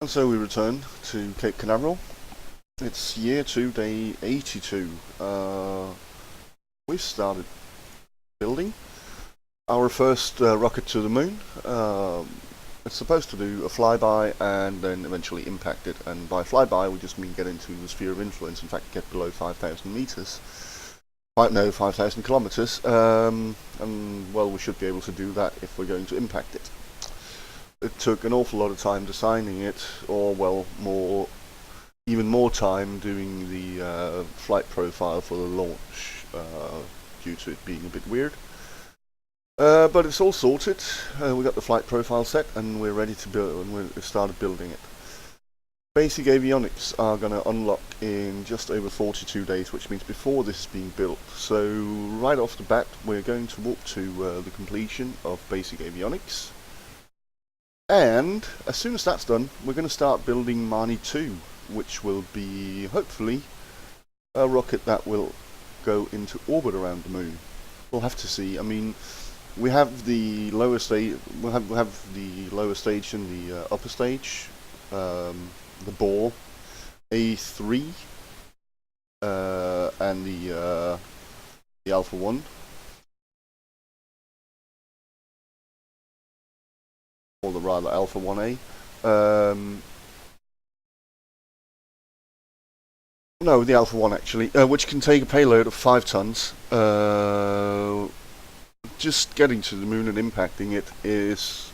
And so we return to Cape Canaveral. It's year 2, day 82. We've started building our first rocket to the moon. It's supposed to do a flyby and then eventually impact it. And by flyby, we just mean get into the sphere of influence. In fact, get below 5,000 meters. 5,000 kilometers. And well, we should be able to do that if we're going to impact it. It took an awful lot of time designing it, or well, even more time doing the flight profile for the launch, due to it being a bit weird. But it's all sorted. We got the flight profile set, and we're ready to build. And we started building it. Basic avionics are going to unlock in just over 42 days, which means before this is being built. So right off the bat, we're going to walk to the completion of basic avionics. And as soon as that's done, we're going to start building Mani 2, which will be hopefully a rocket that will go into orbit around the moon. We'll have to see. I mean, we have the lower stage. We'll have the lower stage and the upper stage. The Borr A3 and the Alpha 1. Or the rather Alpha 1A. No, the Alpha 1 actually, which can take a payload of 5 tons. Just getting to the moon and impacting it is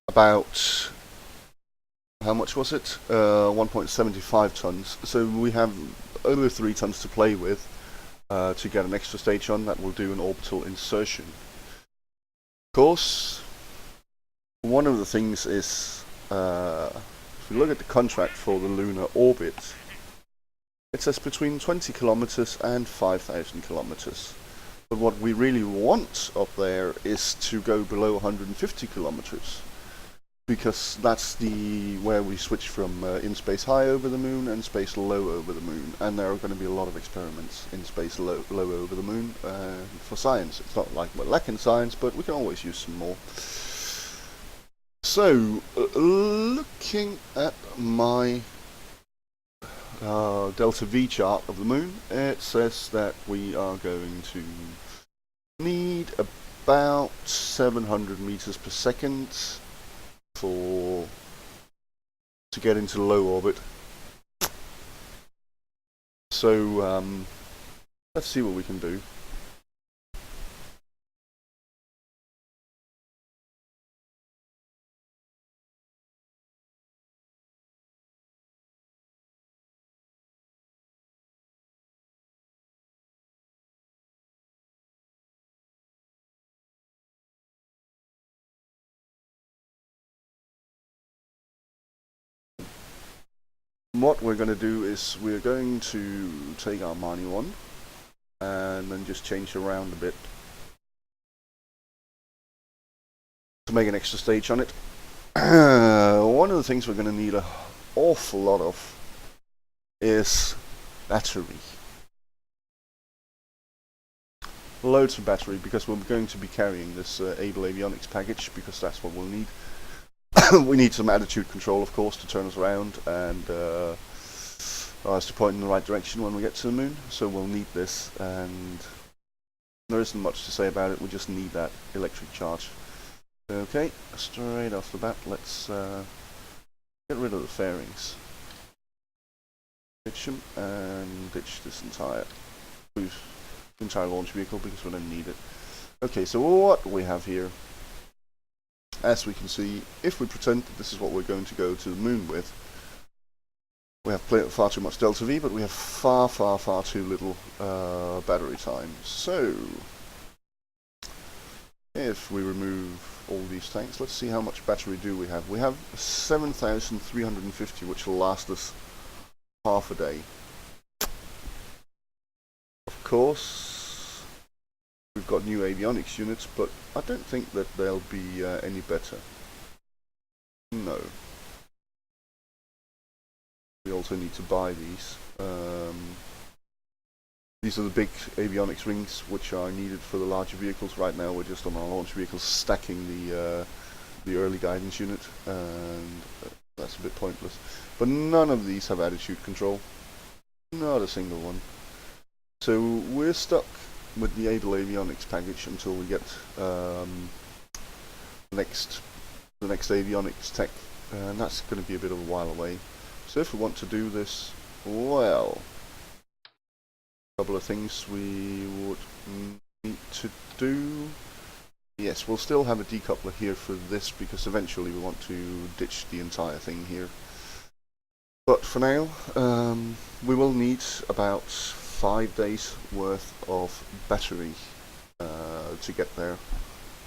about, how much was it? 1.75 tons. So we have over 3 tons to play with to get an extra stage on that will do an orbital insertion. Of course, one of the things is, if we look at the contract for the lunar orbit, it says between 20 kilometers and 5,000 kilometers. But what we really want up there is to go below 150 kilometers, because that's where we switch from in space high over the moon and space low over the moon. And there are going to be a lot of experiments in space low over the moon for science. It's not like we're lacking science, but we can always use some more. So, looking at my delta V chart of the moon, it says that we are going to need about 700 meters per second to get into low orbit. So, let's see what we can do. What we're going to do is we're going to take our Mani 1 and then just change around a bit to make an extra stage on it. One of the things we're going to need an awful lot of is battery. Loads of battery, because we're going to be carrying this Able Avionics package, because that's what we'll need. We need some attitude control, of course, to turn us around and us to point in the right direction when we get to the moon. So we'll need this, and there isn't much to say about it. We just need that electric charge. Okay, straight off the bat, let's get rid of the fairings. Ditch them and ditch this entire launch vehicle, because we don't need it. Okay, so what we have here, as we can see, if we pretend that this is what we're going to go to the moon with, we have far too much delta V, but we have far too little battery time. So, if we remove all these tanks, let's see how much battery do we have. We have 7,350, which will last us half a day. Of course, we've got new avionics units, but I don't think that they'll be any better. No. We also need to buy these. These are the big avionics rings which are needed for the larger vehicles. Right now we're just on our launch vehicles stacking the early guidance unit, and That's a bit pointless. But none of these have attitude control. Not a single one. So we're stuck with the Able Avionics package until we get the next avionics tech, and that's going to be a bit of a while away. So if we want to do this, well, a couple of things we would need to do. Yes, we'll still have a decoupler here for this because eventually we want to ditch the entire thing here. But for now, we will need about 5 days worth of battery to get there,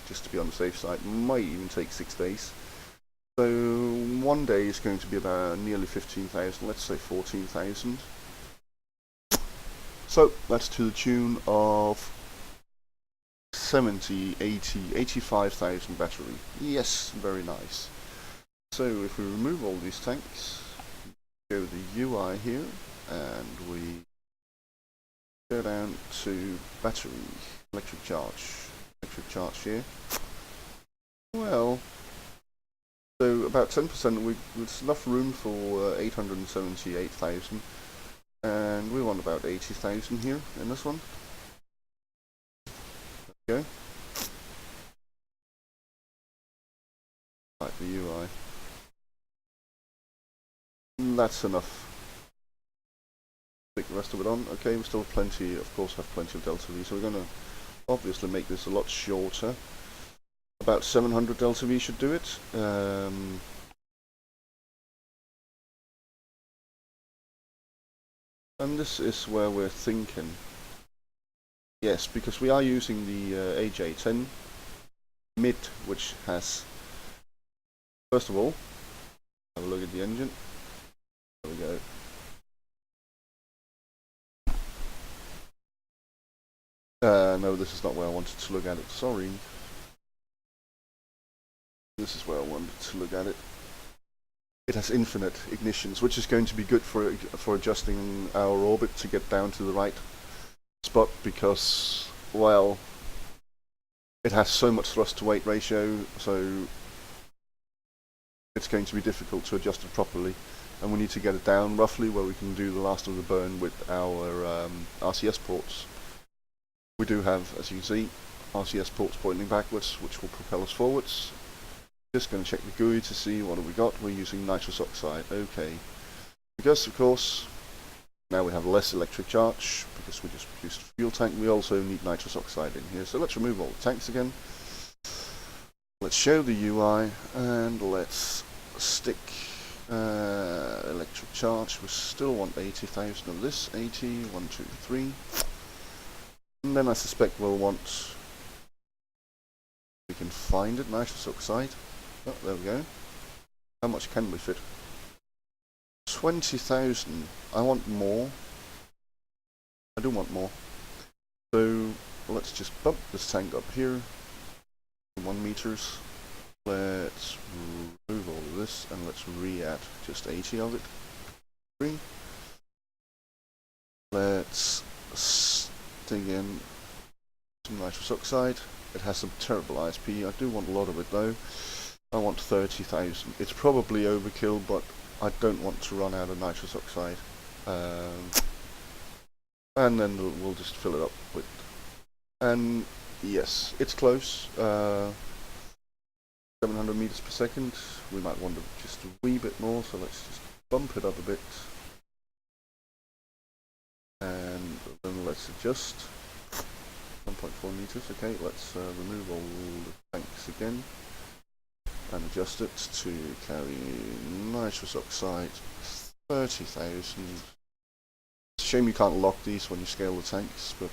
just to be on the safe side. Might even take 6 days. So 1 day is going to be about nearly 15,000, let's say 14,000. So that's to the tune of 70, 80, 85,000 battery. Yes, very nice. So if we remove all these tanks, go the UI here, and we go down to battery, electric charge here. Well, so about 10%, there's enough room for 878,000, and we want about 80,000 here in this one. There we go. Right, the UI. That's enough. Stick the rest of it on. Okay, we still have plenty, of course, have plenty of delta V, so we're going to obviously make this a lot shorter. About 700 delta V should do it. And this is where we're thinking. Yes, because we are using the AJ10 mid, which has, first of all, have a look at the engine. There we go. No, this is not where I wanted to look at it, sorry. This is where I wanted to look at it. It has infinite ignitions, which is going to be good for adjusting our orbit to get down to the right spot, because, well, it has so much thrust to weight ratio, so it's going to be difficult to adjust it properly, and we need to get it down roughly where we can do the last of the burn with our RCS ports. We do have, as you can see, RCS ports pointing backwards, which will propel us forwards. Just going to check the GUI to see what have we got. We're using nitrous oxide. Okay, because of course now we have less electric charge because we just produced a fuel tank. We also need nitrous oxide in here, so let's remove all the tanks again. Let's show the UI and let's stick electric charge. We still want 80,000 of this. 80, 1, 2, 3, and then I suspect we'll want, we can find it, nitrous oxide. Oh, there we go. How much can we fit? 20,000. I want more. I do want more. So let's just bump this tank up here. 1 meters. Let's remove all of this and let's re-add just 80 of it. 3. Let's stick in some nitrous oxide. It has some terrible ISP. I do want a lot of it though. I want 30,000. It's probably overkill, but I don't want to run out of nitrous oxide. And then we'll just fill it up with. And yes, it's close. 700 meters per second. We might want just a wee bit more, so let's just bump it up a bit. And then let's adjust. 1.4 meters. Okay, let's remove all the tanks again and adjust it to carry nitrous oxide 30,000. It's a shame you can't lock these when you scale the tanks, but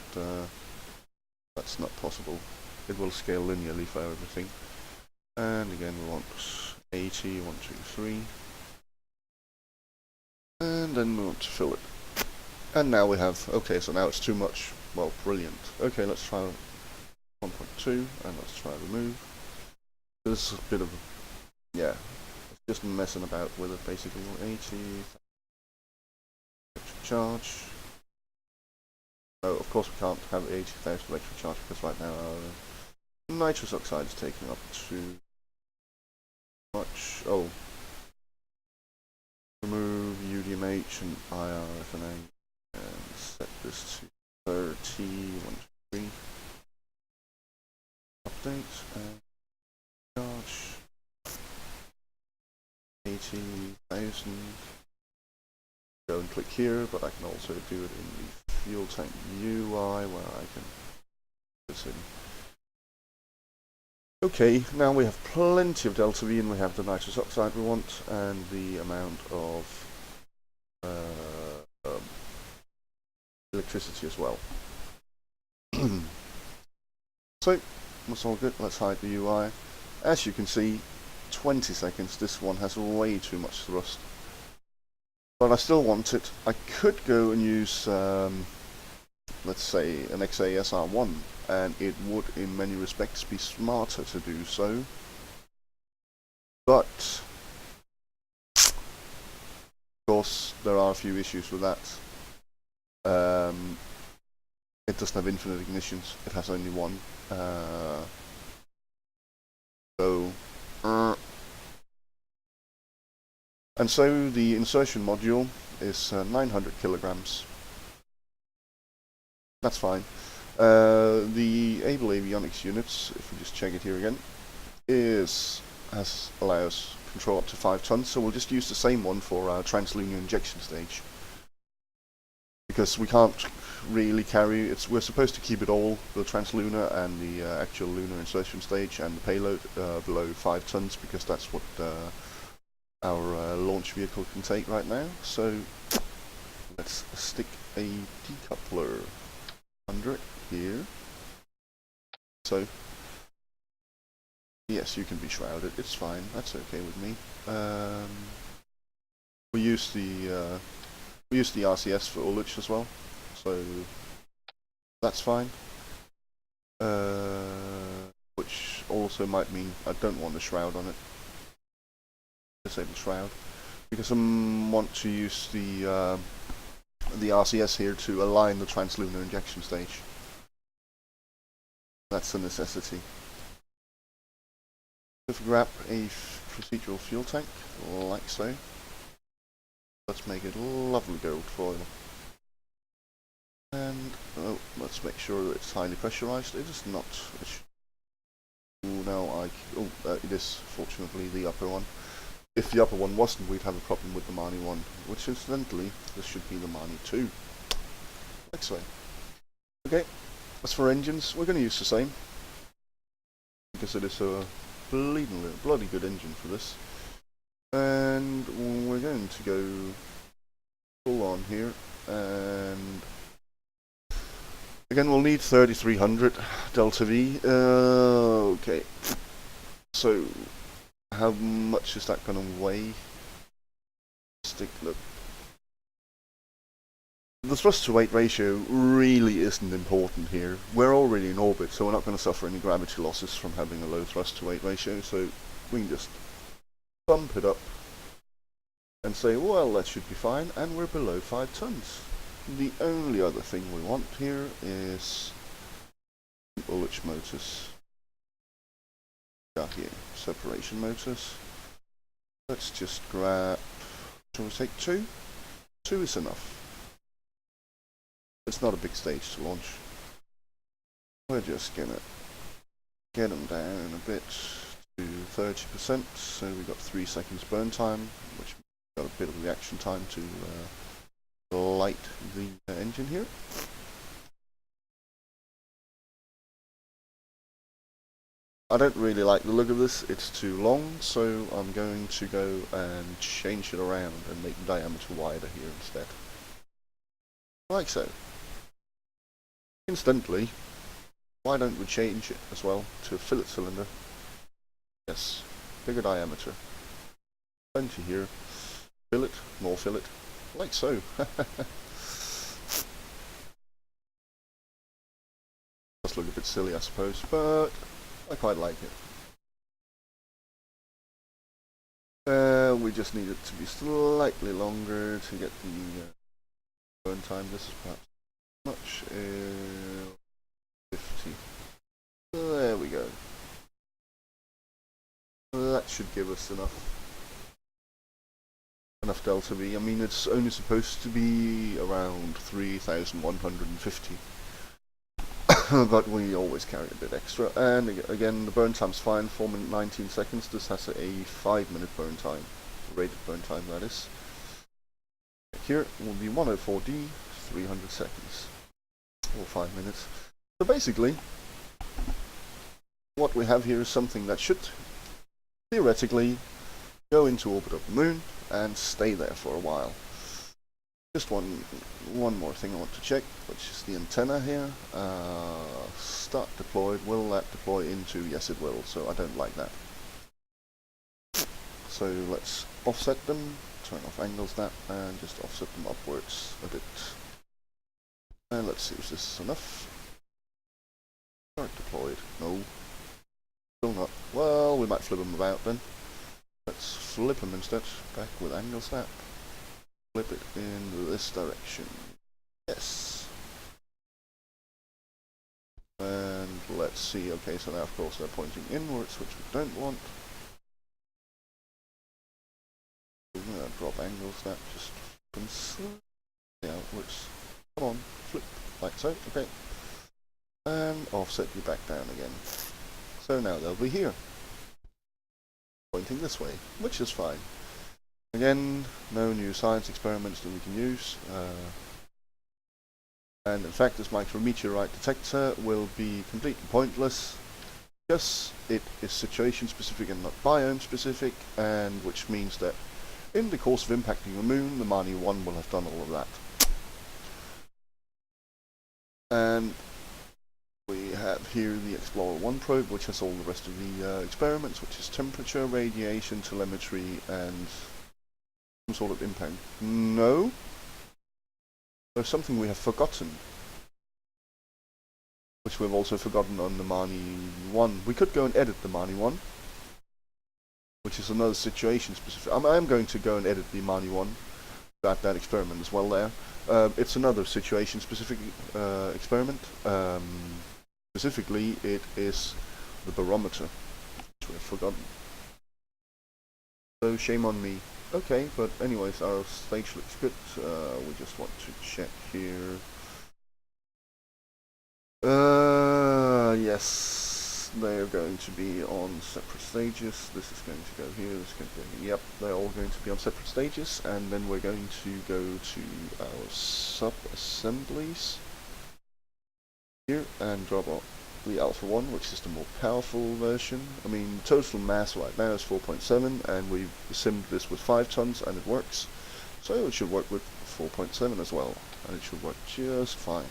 that's not possible. It will scale linearly for everything. And again we want 80, 1, 2, 3. And then we want to fill it. And now we have, okay, so now it's too much. Well, brilliant. Okay, let's try 1.2 and let's try remove. This is a bit of, yeah, it's just messing about with it basically. 80 electric charge. Oh, of course we can't have 80,000 electric charge because right now our nitrous oxide is taking up too much. Oh, FNH and IR FNA, and set this to 30.123. Update and charge 80,000. Go and click here, but I can also do it in the fuel tank UI where I can put this in. Okay, now we have plenty of delta V, and we have the nitrous oxide we want, and the amount of electricity as well. So, that's all good. Let's hide the UI. As you can see, 20 seconds, this one has way too much thrust. But I still want it. I could go and use, let's say, an XASR1, and it would in many respects be smarter to do so. But, of course, there are a few issues with that. It doesn't have infinite ignitions, it has only one. And so the insertion module is 900 kilograms. That's fine. The Able Avionics units, if we just check it here again, allows control up to 5 tons, so we'll just use the same one for our translunar injection stage. Because we can't really carry, we're supposed to keep it all, the translunar and the actual lunar insertion stage and the payload below 5 tons, because that's what our launch vehicle can take right now. So let's stick a decoupler under it here. So yes, you can be shrouded, it's fine, that's okay with me. We use the RCS for ullage as well, so that's fine. Which also might mean I don't want a shroud on it. Disable shroud, because I want to use the RCS here to align the translunar injection stage. That's a necessity. If we grab a procedural fuel tank, like so. Let's make it lovely gold foil. And let's make sure that it's highly pressurized. It is not. It is fortunately the upper one. If the upper one wasn't, we'd have a problem with the Mani 1, which incidentally, this should be the Mani 2. Like so. Okay, as for engines, we're going to use the same, because it is a bloody good engine for this. And we're going to go full on here, and again we'll need 3300 delta V. Okay, so how much is that going to weigh? Look, the thrust to weight ratio really isn't important here. We're already in orbit, so we're not going to suffer any gravity losses from having a low thrust to weight ratio, so we can just bump it up and say, well, that should be fine, and we're below 5 tons. The only other thing we want here is ullage motors. Got here, separation motors. Let's just grab, shall we take 2? 2 is enough. It's not a big stage to launch. We're just gonna get them down a bit to 30%, so we've got 3 seconds burn time, which got a bit of reaction time to light the engine here. I don't really like the look of this, it's too long, so I'm going to go and change it around and make the diameter wider here instead. Like so. Instantly, why don't we change it as well to a fillet cylinder? Yes, bigger diameter. Plenty here. Fillet, more fillet, like so. Does look a bit silly, I suppose, but I quite like it. We just need it to be slightly longer to get the burn time. This is perhaps much 50. There we go. That should give us enough. enough delta V. I mean, it's only supposed to be around 3,150. But we always carry a bit extra. And again, the burn time's fine, 4 minutes 19 seconds. This has a 5-minute burn time, rated burn time that is. Here will be 104D, 300 seconds, or 5 minutes. So basically, what we have here is something that should theoretically go into orbit of the moon and stay there for a while. Just one more thing I want to check, which is the antenna here. Start deployed. Will that deploy into? Yes, it will. So I don't like that. So let's offset them. Turn off angle snap and just offset them upwards a bit. And let's see if this is enough. Start deployed. No. Still not. Well, we might flip them about then. Let's flip them instead. Back with angle snap. Flip it in this direction. Yes. And let's see. Okay, so now of course they're pointing inwards, which we don't want. Drop angle snap, just flip outwards. Come on, flip like so. Okay. And offset you back down again. So now they'll be here, pointing this way, which is fine. Again, no new science experiments that we can use. And in fact, this micrometeorite detector will be completely pointless, because it is situation specific and not biome specific, and which means that in the course of impacting the moon, the Mani 1 will have done all of that. And we have here the Explorer 1 probe, which has all the rest of the experiments, which is temperature, radiation, telemetry, and some sort of impact. No, there's something we have forgotten, which we've also forgotten on the Mani 1. We could go and edit the Mani 1, which is another situation specific. I'm going to go and edit the Mani 1, that experiment as well there. It's another situation specific experiment. Specifically, it is the barometer, which we've forgotten. So shame on me. Okay, but anyways, our stage looks good. We just want to check here. Yes, they are going to be on separate stages. This is going to go here, this is going to go here. Yep, they're all going to be on separate stages, and then we're going to go to our sub-assemblies here and drop off the Alpha 1, which is the more powerful version. I mean, total mass right now is 4.7, and we've simmed this with 5 tons, and it works. So it should work with 4.7 as well, and it should work just fine.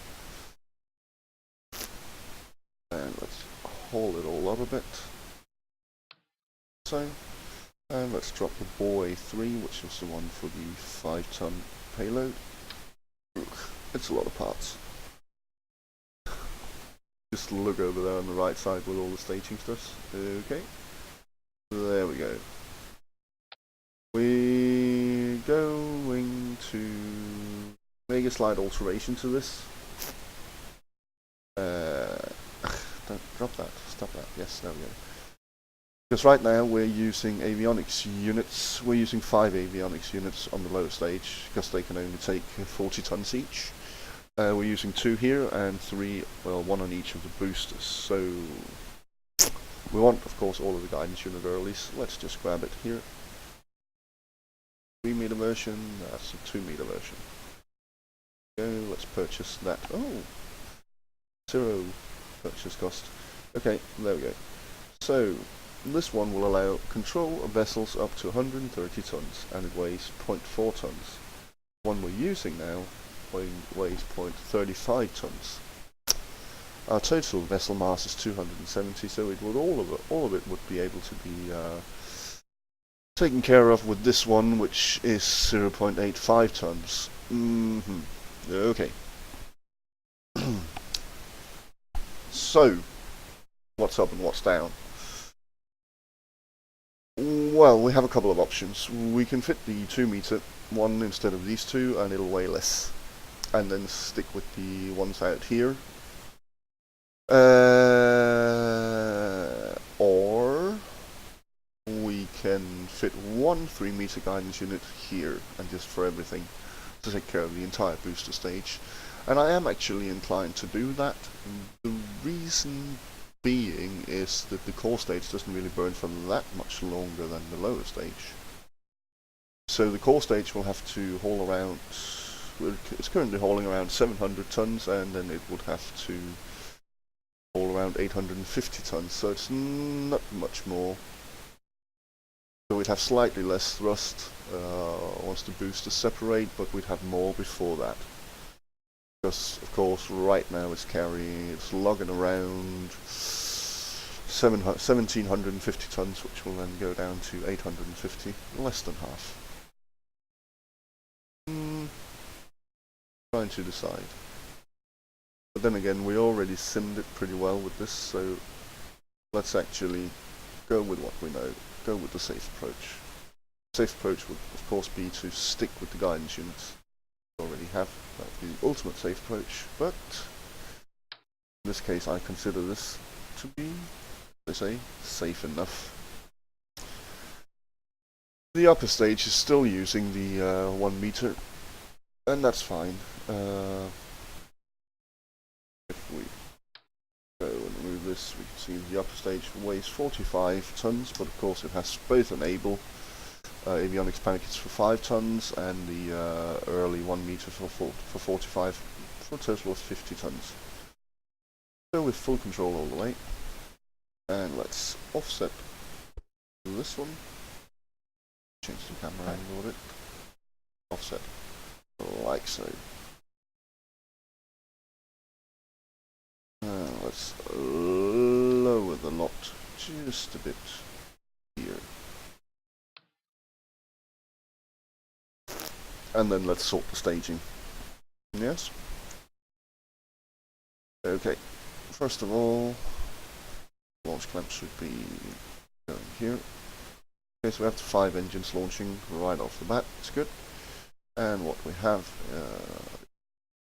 And let's haul it all up a bit. So, and let's drop the Borr A3, which is the one for the 5-ton payload. It's a lot of parts. Just look over there on the right side with all the staging stuff. Okay, there we go. We're going to make a slight alteration to this. Don't drop that, stop that. Yes, there we go. Because right now we're using avionics units. We're using 5 avionics units on the lower stage, because they can only take 40 tons each. We're using 2 here and 3, well, 1 on each of the boosters. So we want, of course, all of the guidance unit earlies. Let's just grab it here. 3 meter version, that's a 2 meter version. Go, let's purchase that. Oh, 0 purchase cost. Okay, there we go. So this one will allow control of vessels up to 130 tons, and it weighs 0.4 tons. The one we're using now weighs 0.35 tons. Our total vessel mass is 270, so it would all of it would be able to be taken care of with this one, which is 0.85 tons. Okay. So, what's up and what's down? Well, we have a couple of options. We can fit the 2 meter one instead of these 2, and it'll weigh less. And then stick with the ones out here. Or we can fit one 3-meter guidance unit here, and just for everything to take care of the entire booster stage. And I am actually inclined to do that. The reason being is that the core stage doesn't really burn for that much longer than the lower stage. So the core stage will have to haul around, it's currently hauling around 700 tons, and then it would have to haul around 850 tons, so it's not much more. So we'd have slightly less thrust once the boosters separate, but we'd have more before that. Because, of course, right now it's logging around 1750 tons, which will then go down to 850, less than half. Trying to decide. But then again, we already simmed it pretty well with this, so let's actually go with what we know. Go with the safe approach. The safe approach would, of course, be to stick with the guidance units we already have. That would be the ultimate safe approach, but in this case I consider this to be, they say, safe enough. The upper stage is still using the 1 meter, and that's fine. If we go and remove this, we can see the upper stage weighs 45 tons, but of course it has both an avionics package for 5 tons and the early 1 meter for 45, for a total of 50 tons. So with full control all the way, and let's offset this one, change the camera angle a bit, offset like so. Let's lower the lot just a bit here. And then let's sort the staging. Yes? Okay. First of all, launch clamp should be going here. Okay, so we have the 5 engines launching right off the bat. It's good. And what we have,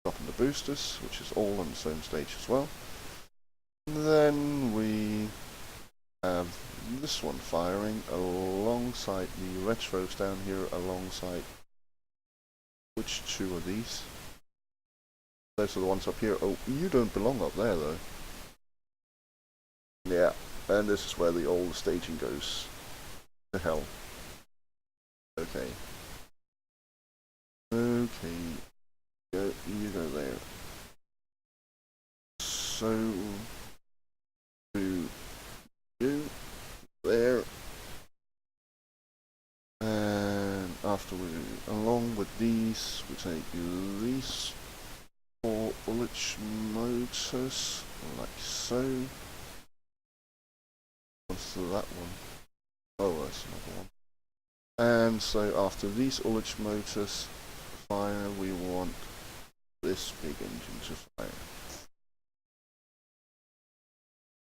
dropping the boosters, which is all on the same stage as well. And then we have this one firing alongside the retros down here, alongside which 2 are these? Those are the ones up here. Oh, you don't belong up there though. Yeah, and this is where the old staging goes to hell. Okay. Okay. You go there. So you there, and after along with these, we take these 4 ullage motors, like so. What's that one? Oh, that's another one. And so after these ullage motors fire, we want this big engine to fire.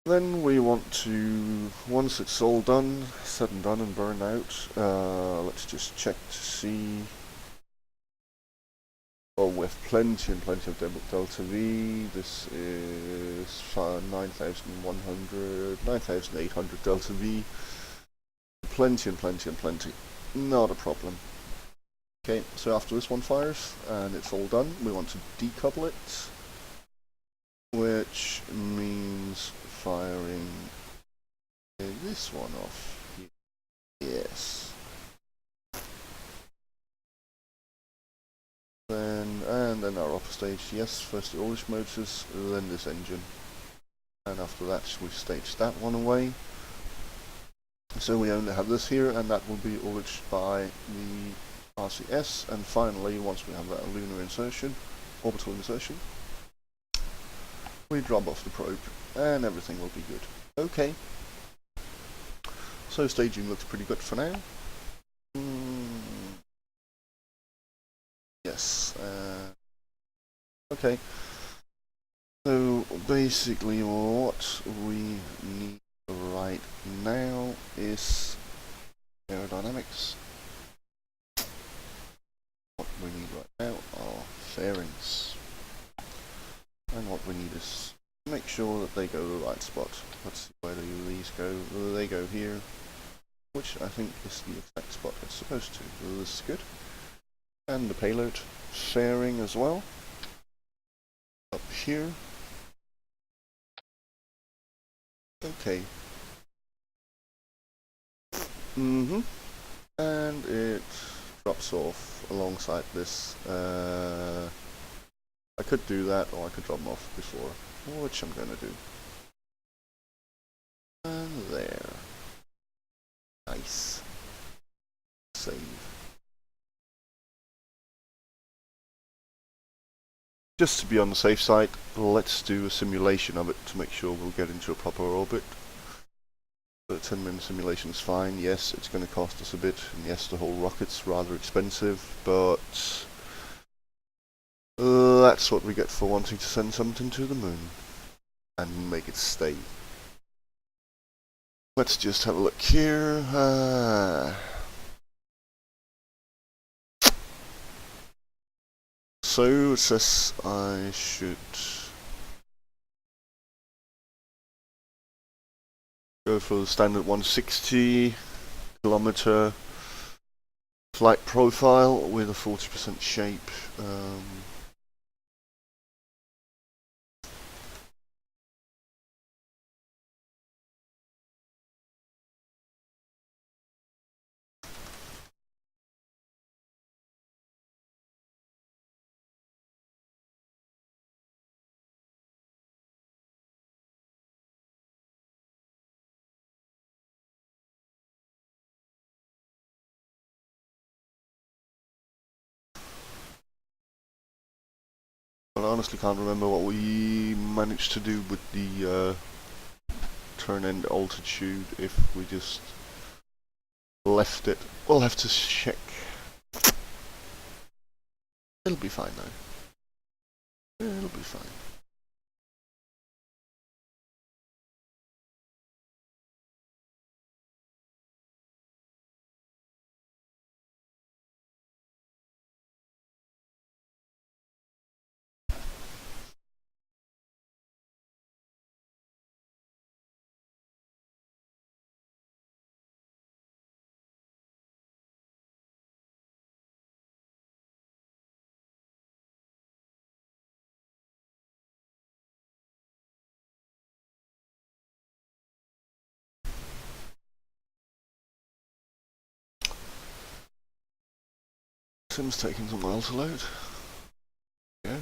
Then we want to, once it's all done, said and done and burned out, let's just check to see. Oh, we have plenty and plenty of delta V. This is 9,100, 9,800 delta V. Plenty and plenty and plenty. Not a problem. Okay, so after this one fires and it's all done, we want to decouple it, which means firing this one off. Yes. And then our upper stage, yes, first the ullage motors, then this engine. And after that we stage that one away. So we only have this here, and that will be ullaged by the RCS, and finally, once we have that lunar insertion, orbital insertion, we drop off the probe, and everything will be good. Okay. So staging looks pretty good for now. Yes. Okay. So basically what we need right now is aerodynamics. What we need right now are fairings. And what we need is make sure that they go to the right spot. Let's see, where do these go? They go here. which I think is the exact spot it's supposed to. This is good. And the payload fairing as well. Up here. Okay. And it drops off alongside this. I could do that, or I could drop them off before, which I'm gonna do. And there. Nice. Save. Just to be on the safe side, let's do a simulation of it to make sure we'll get into a proper orbit. The 10-minute simulation is fine. Yes, it's going to cost us a bit, and yes, the whole rocket's rather expensive, but that's what we get for wanting to send something to the moon and make it stay. Let's just have a look here. So it says I should go for the standard 160 kilometer flight profile with a 40% shape. I honestly can't remember what we managed to do with the turn end altitude if we just left it. We'll have to check. It'll be fine though. It'll be fine. Sim's taking some while to load. Yeah.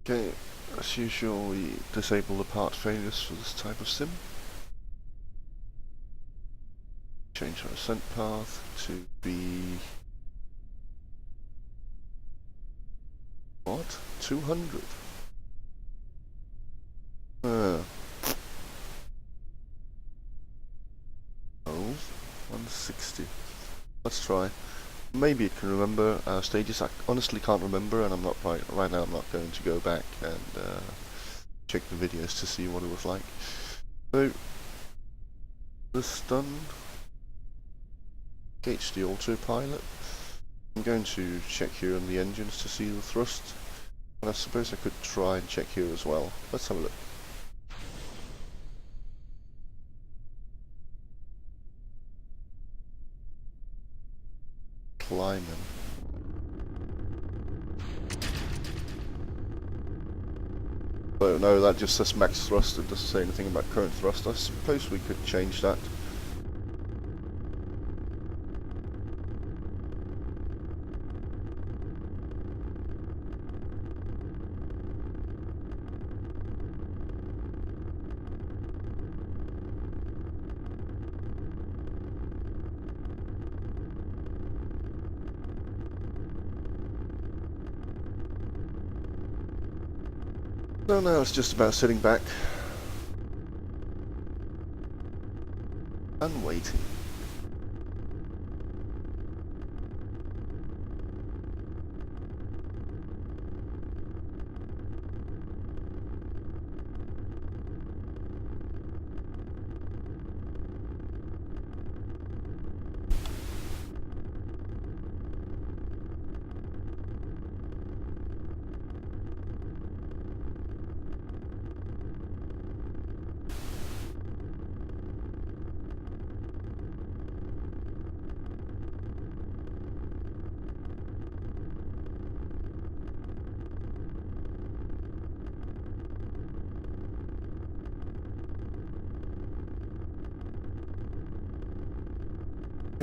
Okay, as usual we disable the part failures for this type of sim. Change our ascent path to be... what? 200? Oh, 160. Let's try. Maybe it can remember our stages. I honestly can't remember, and I'm not right now. I'm not going to go back and check the videos to see what it was like. So this done. Engage the autopilot. I'm going to check here on the engines to see the thrust, and I suppose I could try and check here as well. Let's have a look. Climbing. So no, that just says max thrust. It doesn't say anything about current thrust. I suppose we could change that. So now it's just about sitting back and waiting.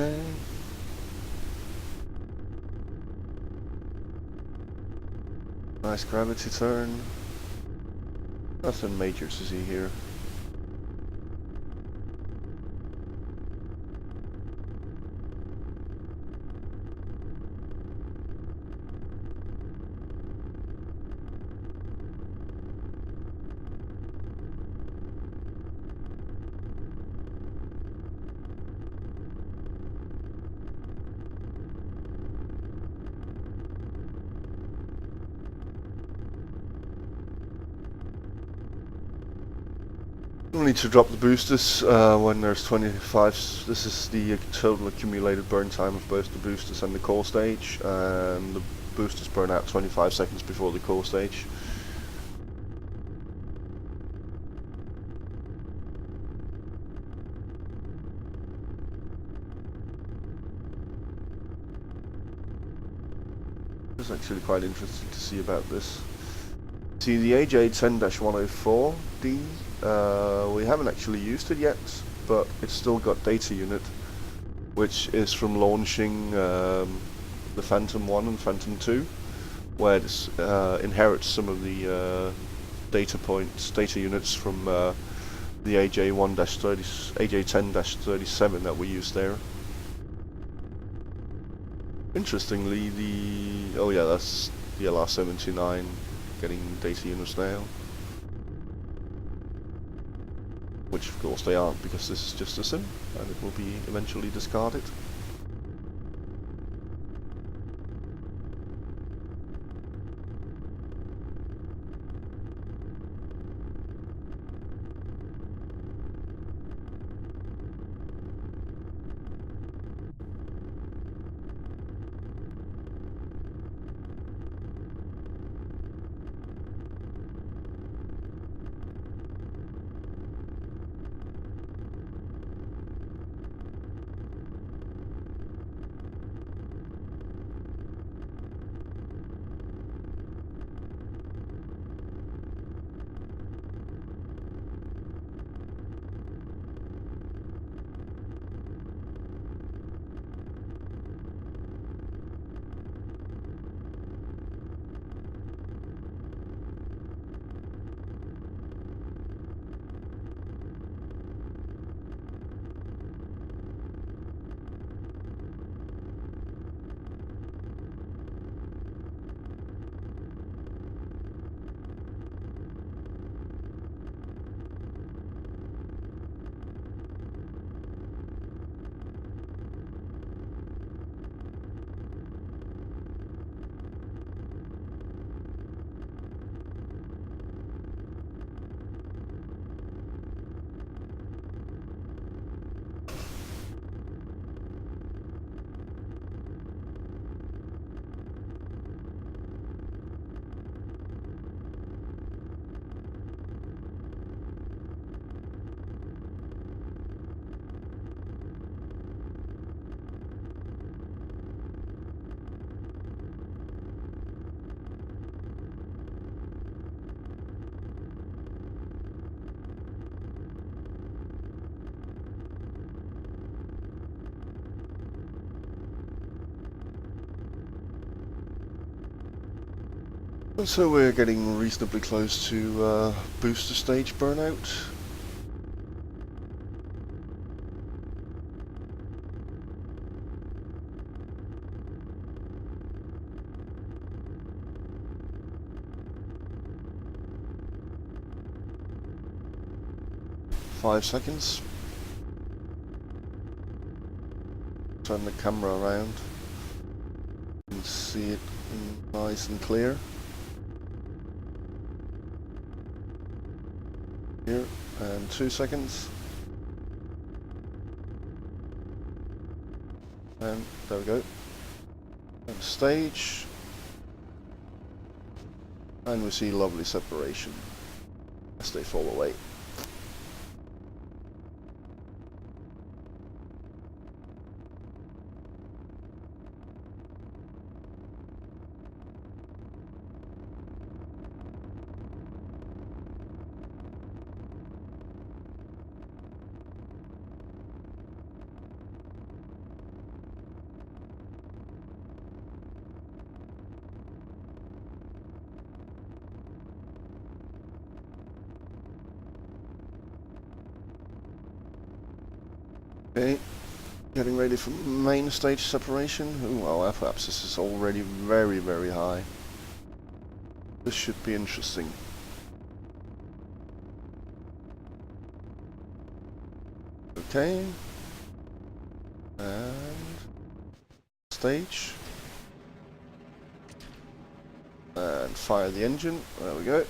Okay. Nice gravity turn. Nothing major to see here. We'll need to drop the boosters when there's 25. This is the total accumulated burn time of both the boosters and the core stage, and the boosters burn out 25 seconds before the core stage. It's actually quite interesting to see about this. See the AJ10-104D, we haven't actually used it yet, but it's still got data unit, which is from launching the Phantom 1 and Phantom 2, where it inherits some of the data units from the AJ10-37 that we used there. Interestingly, that's the LR79 getting data units now, which of course they aren't, because this is just a sim and it will be eventually discarded. So we're getting reasonably close to booster stage burnout. Five seconds. Turn the camera around. You can see it nice and clear. Here, and 2 seconds. And there we go. And stage. And we see lovely separation as they fall away. Okay, getting ready for main stage separation. Ooh, our Alpha axis is already very, very high. This should be interesting. Okay. And stage. And fire the engine. There we go.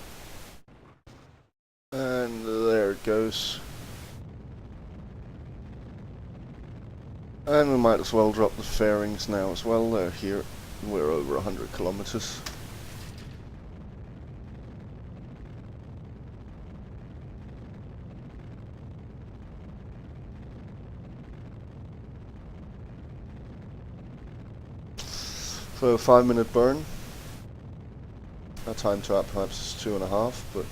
And there it goes. And we might as well drop the fairings now as well. They're here. We're over 100 kilometers. So 5-minute burn. Our time to perhaps is 2.5, but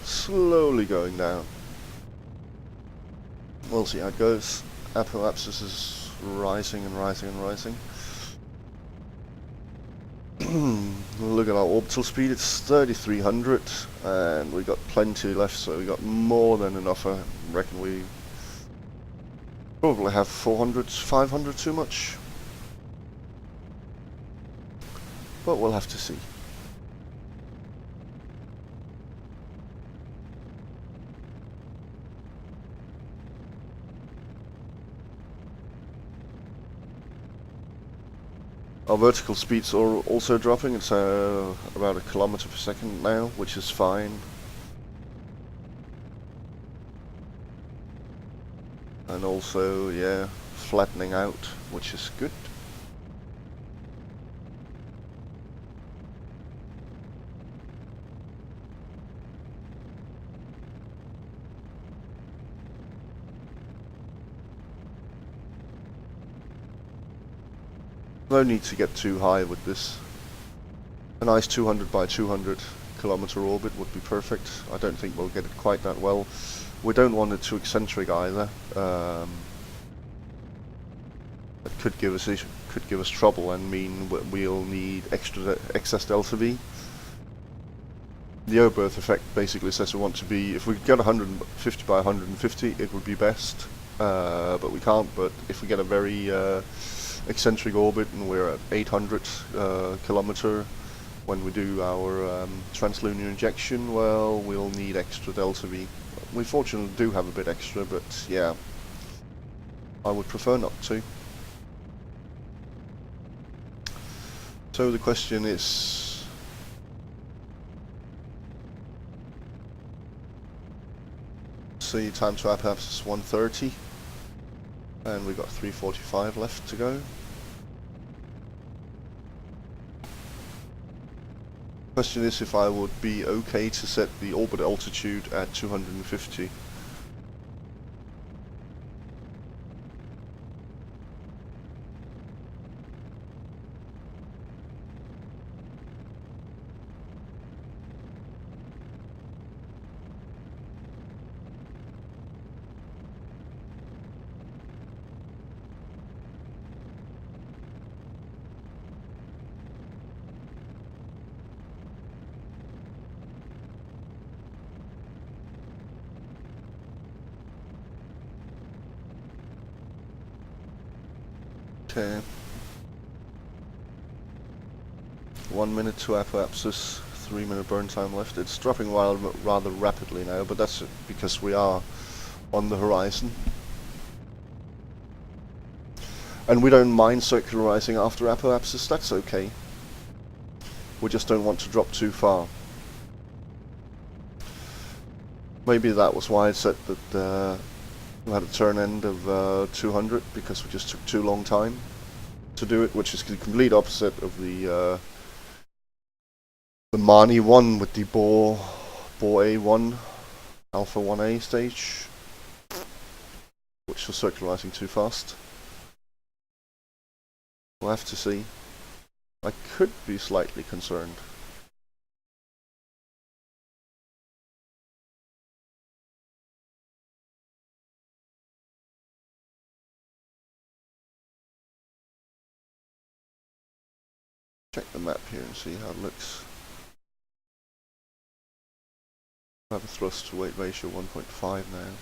slowly going down. We'll see how it goes. Apoapsis is rising and rising and rising. Look at our orbital speed, it's 3,300, and we got plenty left, so we got more than enough. I reckon we probably have 400, 500 too much. But we'll have to see. Our vertical speeds are also dropping. It's about 1 kilometer per second now, which is fine. And also, yeah, flattening out, which is good. No need to get too high with this. A nice 200 by 200 kilometer orbit would be perfect. I don't think we'll get it quite that well. We don't want it too eccentric either. That could give us trouble and mean we'll need excess delta V. The Oberth effect basically says we want to be, if we get 150 by 150, it would be best. But we can't. But if we get a very eccentric orbit and we're at 800 kilometer when we do our translunar injection, well, we'll need extra delta V. We fortunately do have a bit extra, but yeah, I would prefer not to. So the question is, see, time to perhaps is 1:30. And we've got 3:45 left to go. Question is if I would be okay to set the orbit altitude at 250. Okay. 1 minute to apoapsis, 3-minute burn time left. It's dropping rather rapidly now, but that's because we are on the horizon. And we don't mind circularizing after apoapsis, that's okay. We just don't want to drop too far. Maybe that was why I said that we had a turn end of 200, because we just took too long time to do it, which is the complete opposite of the Mani 1 with the Borr A1 Alpha 1A stage, which was circularizing too fast. We'll have to see. I could be slightly concerned. Check the map here and see how it looks. I have a thrust to weight ratio 1.5 now.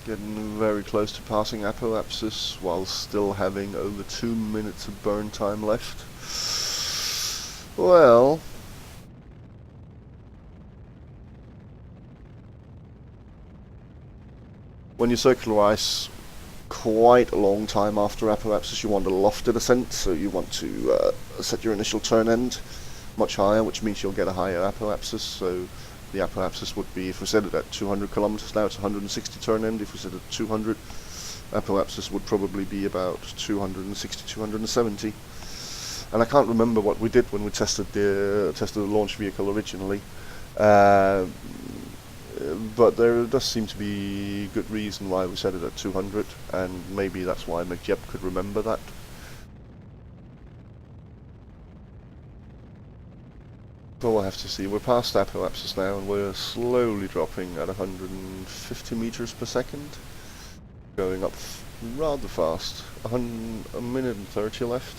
Getting very close to passing apoapsis while still having over 2 minutes of burn time left. Well, when you circularize quite a long time after apoapsis, you want a lofted ascent, so you want to set your initial turn end much higher, which means you'll get a higher apoapsis. So the apoapsis would be, if we set it at 200 kilometers now, it's 160 turn end. If we set it at 200, apoapsis would probably be about 260, 270. And I can't remember what we did when we tested the launch vehicle originally. But there does seem to be good reason why we set it at 200, and maybe that's why McJeb could remember that. But we'll have to see. We're past apoapsis now, and we're slowly dropping at 150 meters per second. Going up rather fast. A minute and 30 left.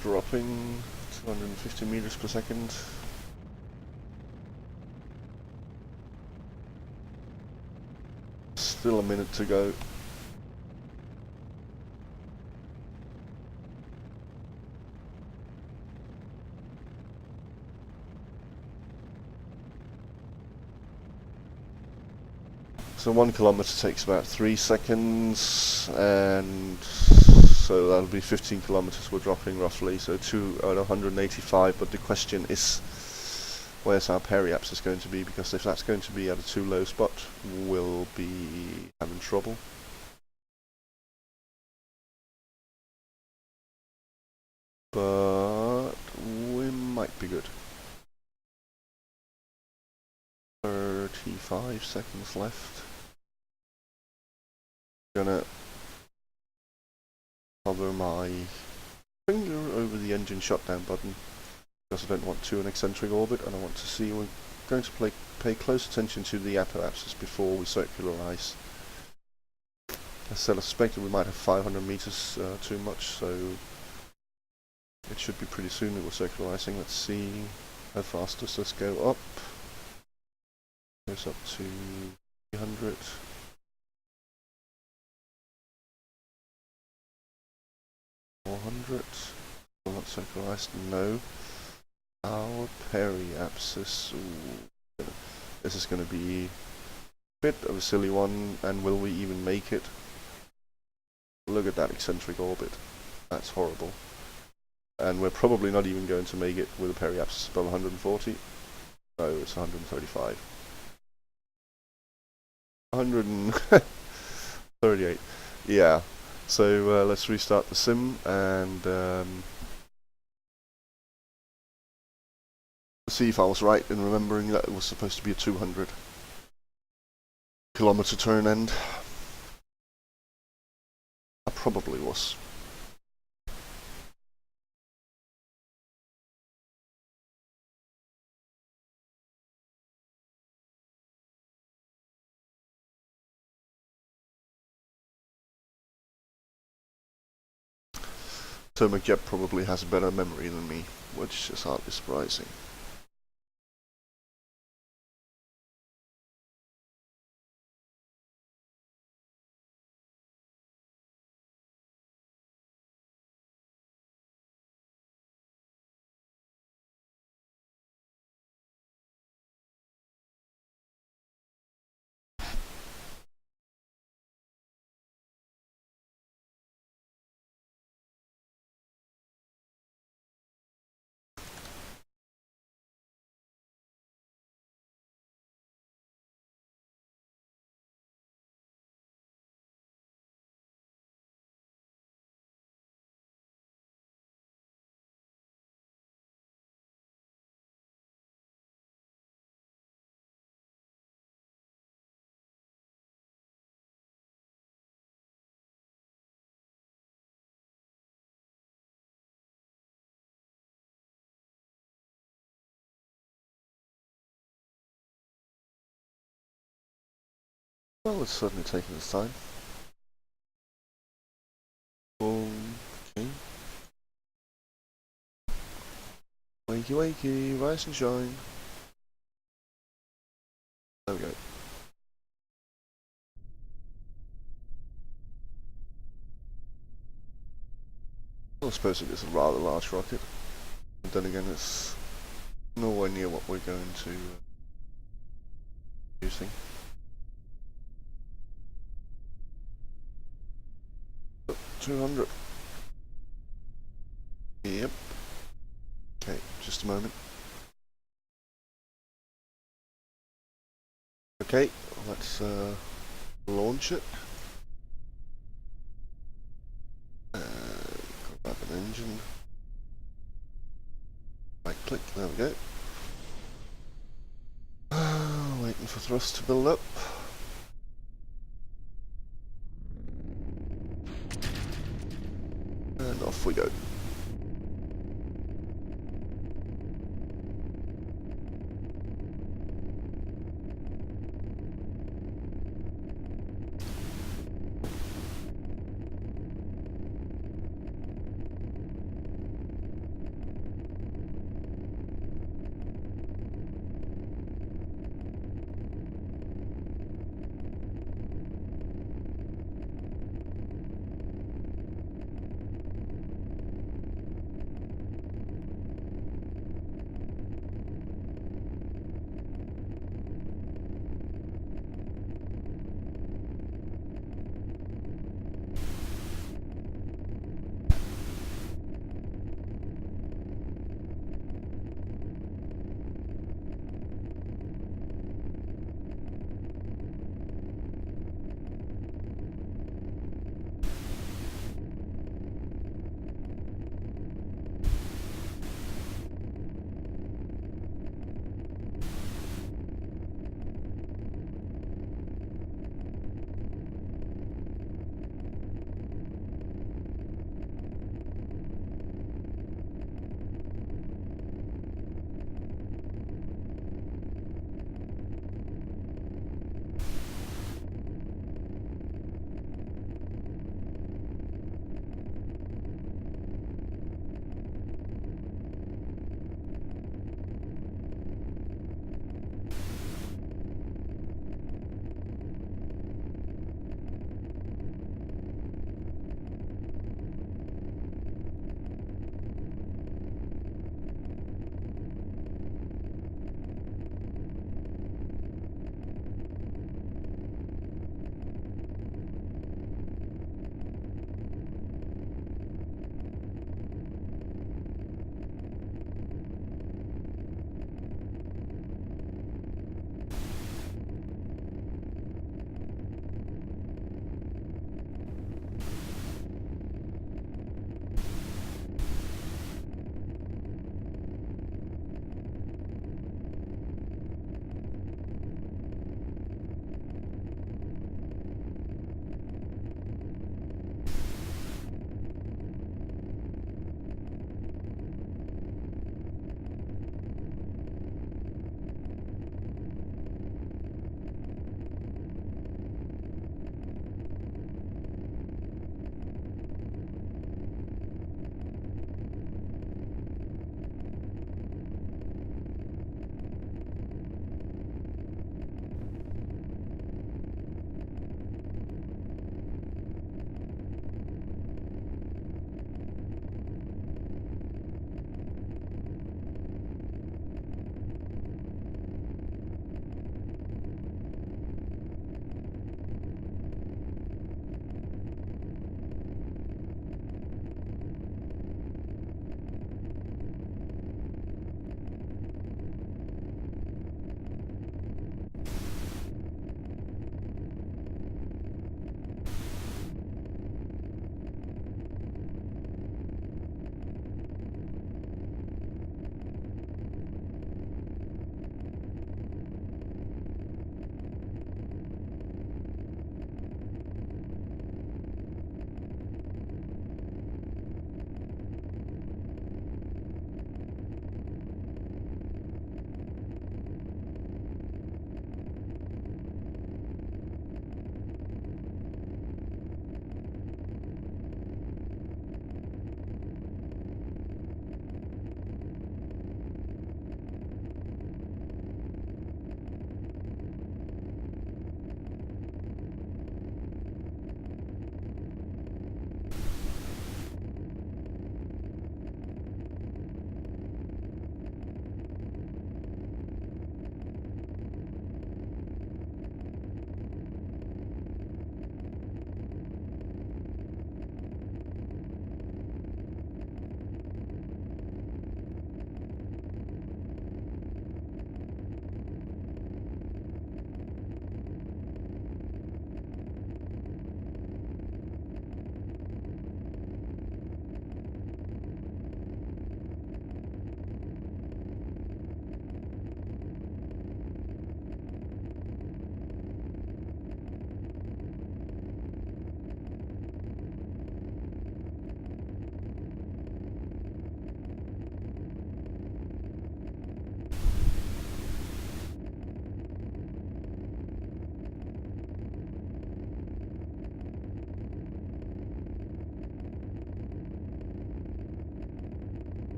Dropping 250 meters per second. Still a minute to go. So 1 kilometer takes about 3 seconds, and so that'll be 15 kilometers we're dropping roughly, so 185, but the question is, where's our periapsis going to be? Because if that's going to be at a too low spot, we'll be having trouble. But we might be good. 35 seconds left. Gonna hover my finger over the engine shutdown button because I don't want to an eccentric orbit, and I want to see. We're going to pay close attention to the apoapsis before we circularize. As I said, I suspected we might have 500 meters too much, so it should be pretty soon that we're circularizing. Let's see how fast does this go up. Goes up to 300. 400. Will not circularize? No. Our periapsis. Ooh. This is going to be a bit of a silly one, and will we even make it? Look at that eccentric orbit. That's horrible. And we're probably not even going to make it with a periapsis above 140. No, it's 135. 138. Yeah. So let's restart the sim and see if I was right in remembering that it was supposed to be a 200 kilometer turn end. I probably was. So McJeb probably has a better memory than me, which is hardly surprising. Well, it's certainly taking its time. Okay. Wakey wakey, rise and shine. There we go. Well, I suppose it is a rather large rocket. But then again, it's nowhere near what we're going to using. 200. Yep. Okay, just a moment. Okay, let's launch it. Grab an engine. Right click, there we go. Waiting for thrust to build up. And off we go.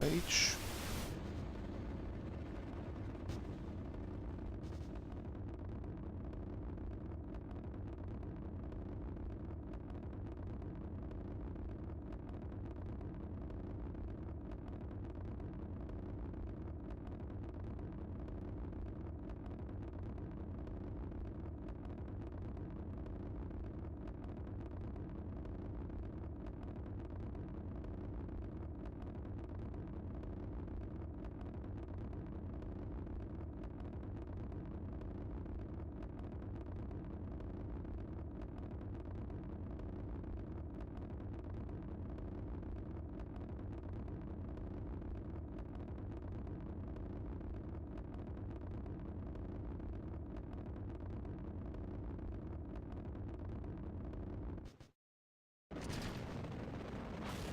Page.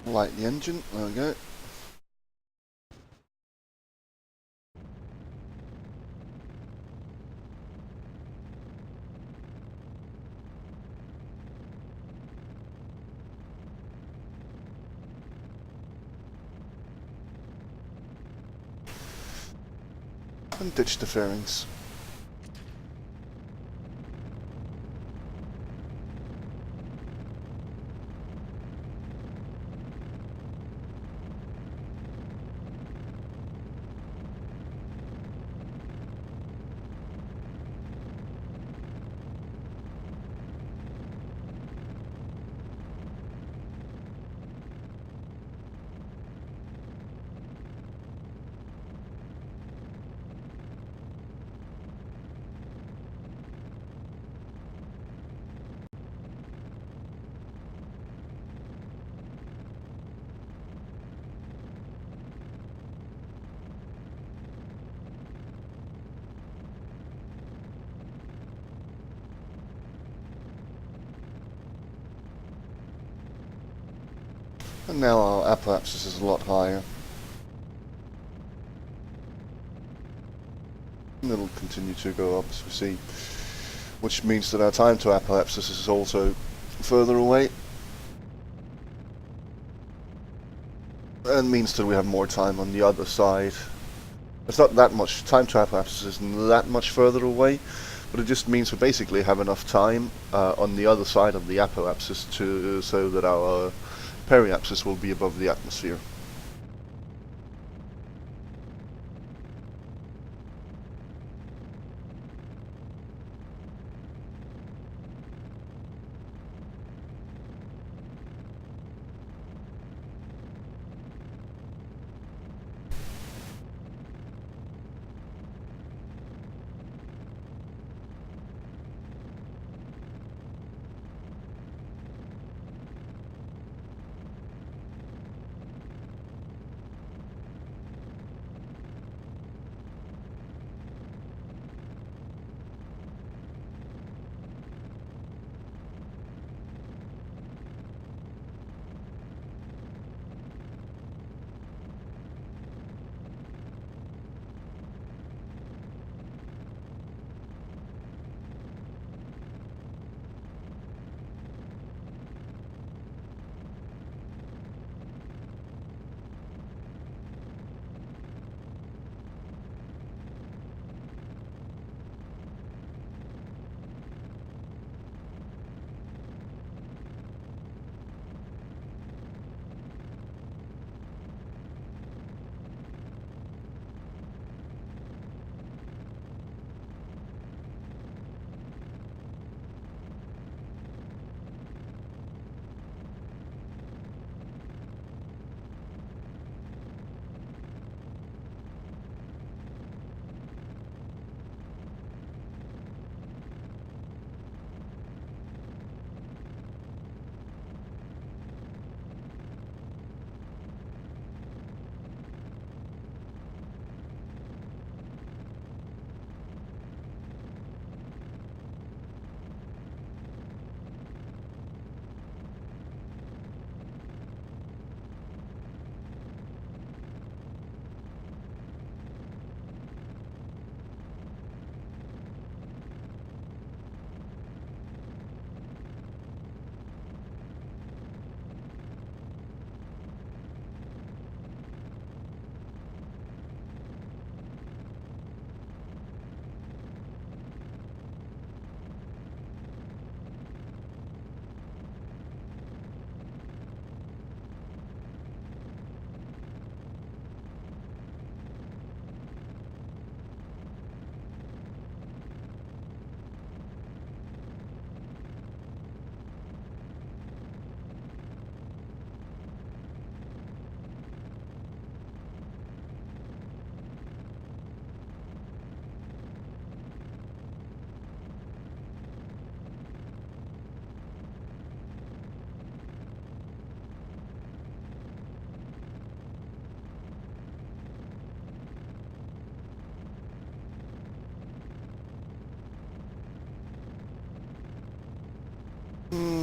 Light the engine, there we go. And ditch the fairings. And now our apoapsis is a lot higher. And it'll continue to go up as we see, which means that our time to apoapsis is also further away. And means that we have more time on the other side. It's not that much, time to apoapsis isn't that much further away, but it just means we basically have enough time on the other side of the apoapsis to so that our periapsis will be above the atmosphere.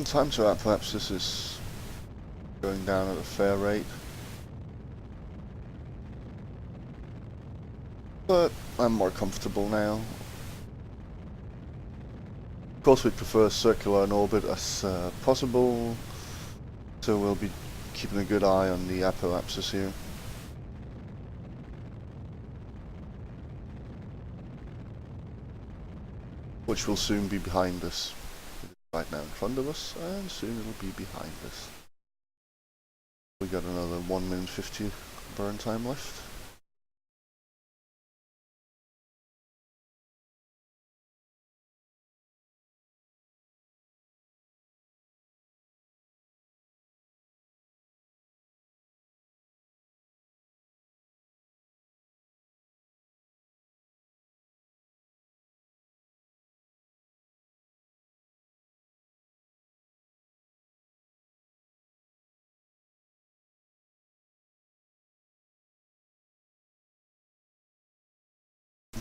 Time to apoapsis is going down at a fair rate. But I'm more comfortable now. Of course, we'd prefer circular in orbit as possible, so we'll be keeping a good eye on the apoapsis here. Which will soon be behind us. Right now in front of us, and soon it'll be behind us. We got another 1 minute 50 burn time left.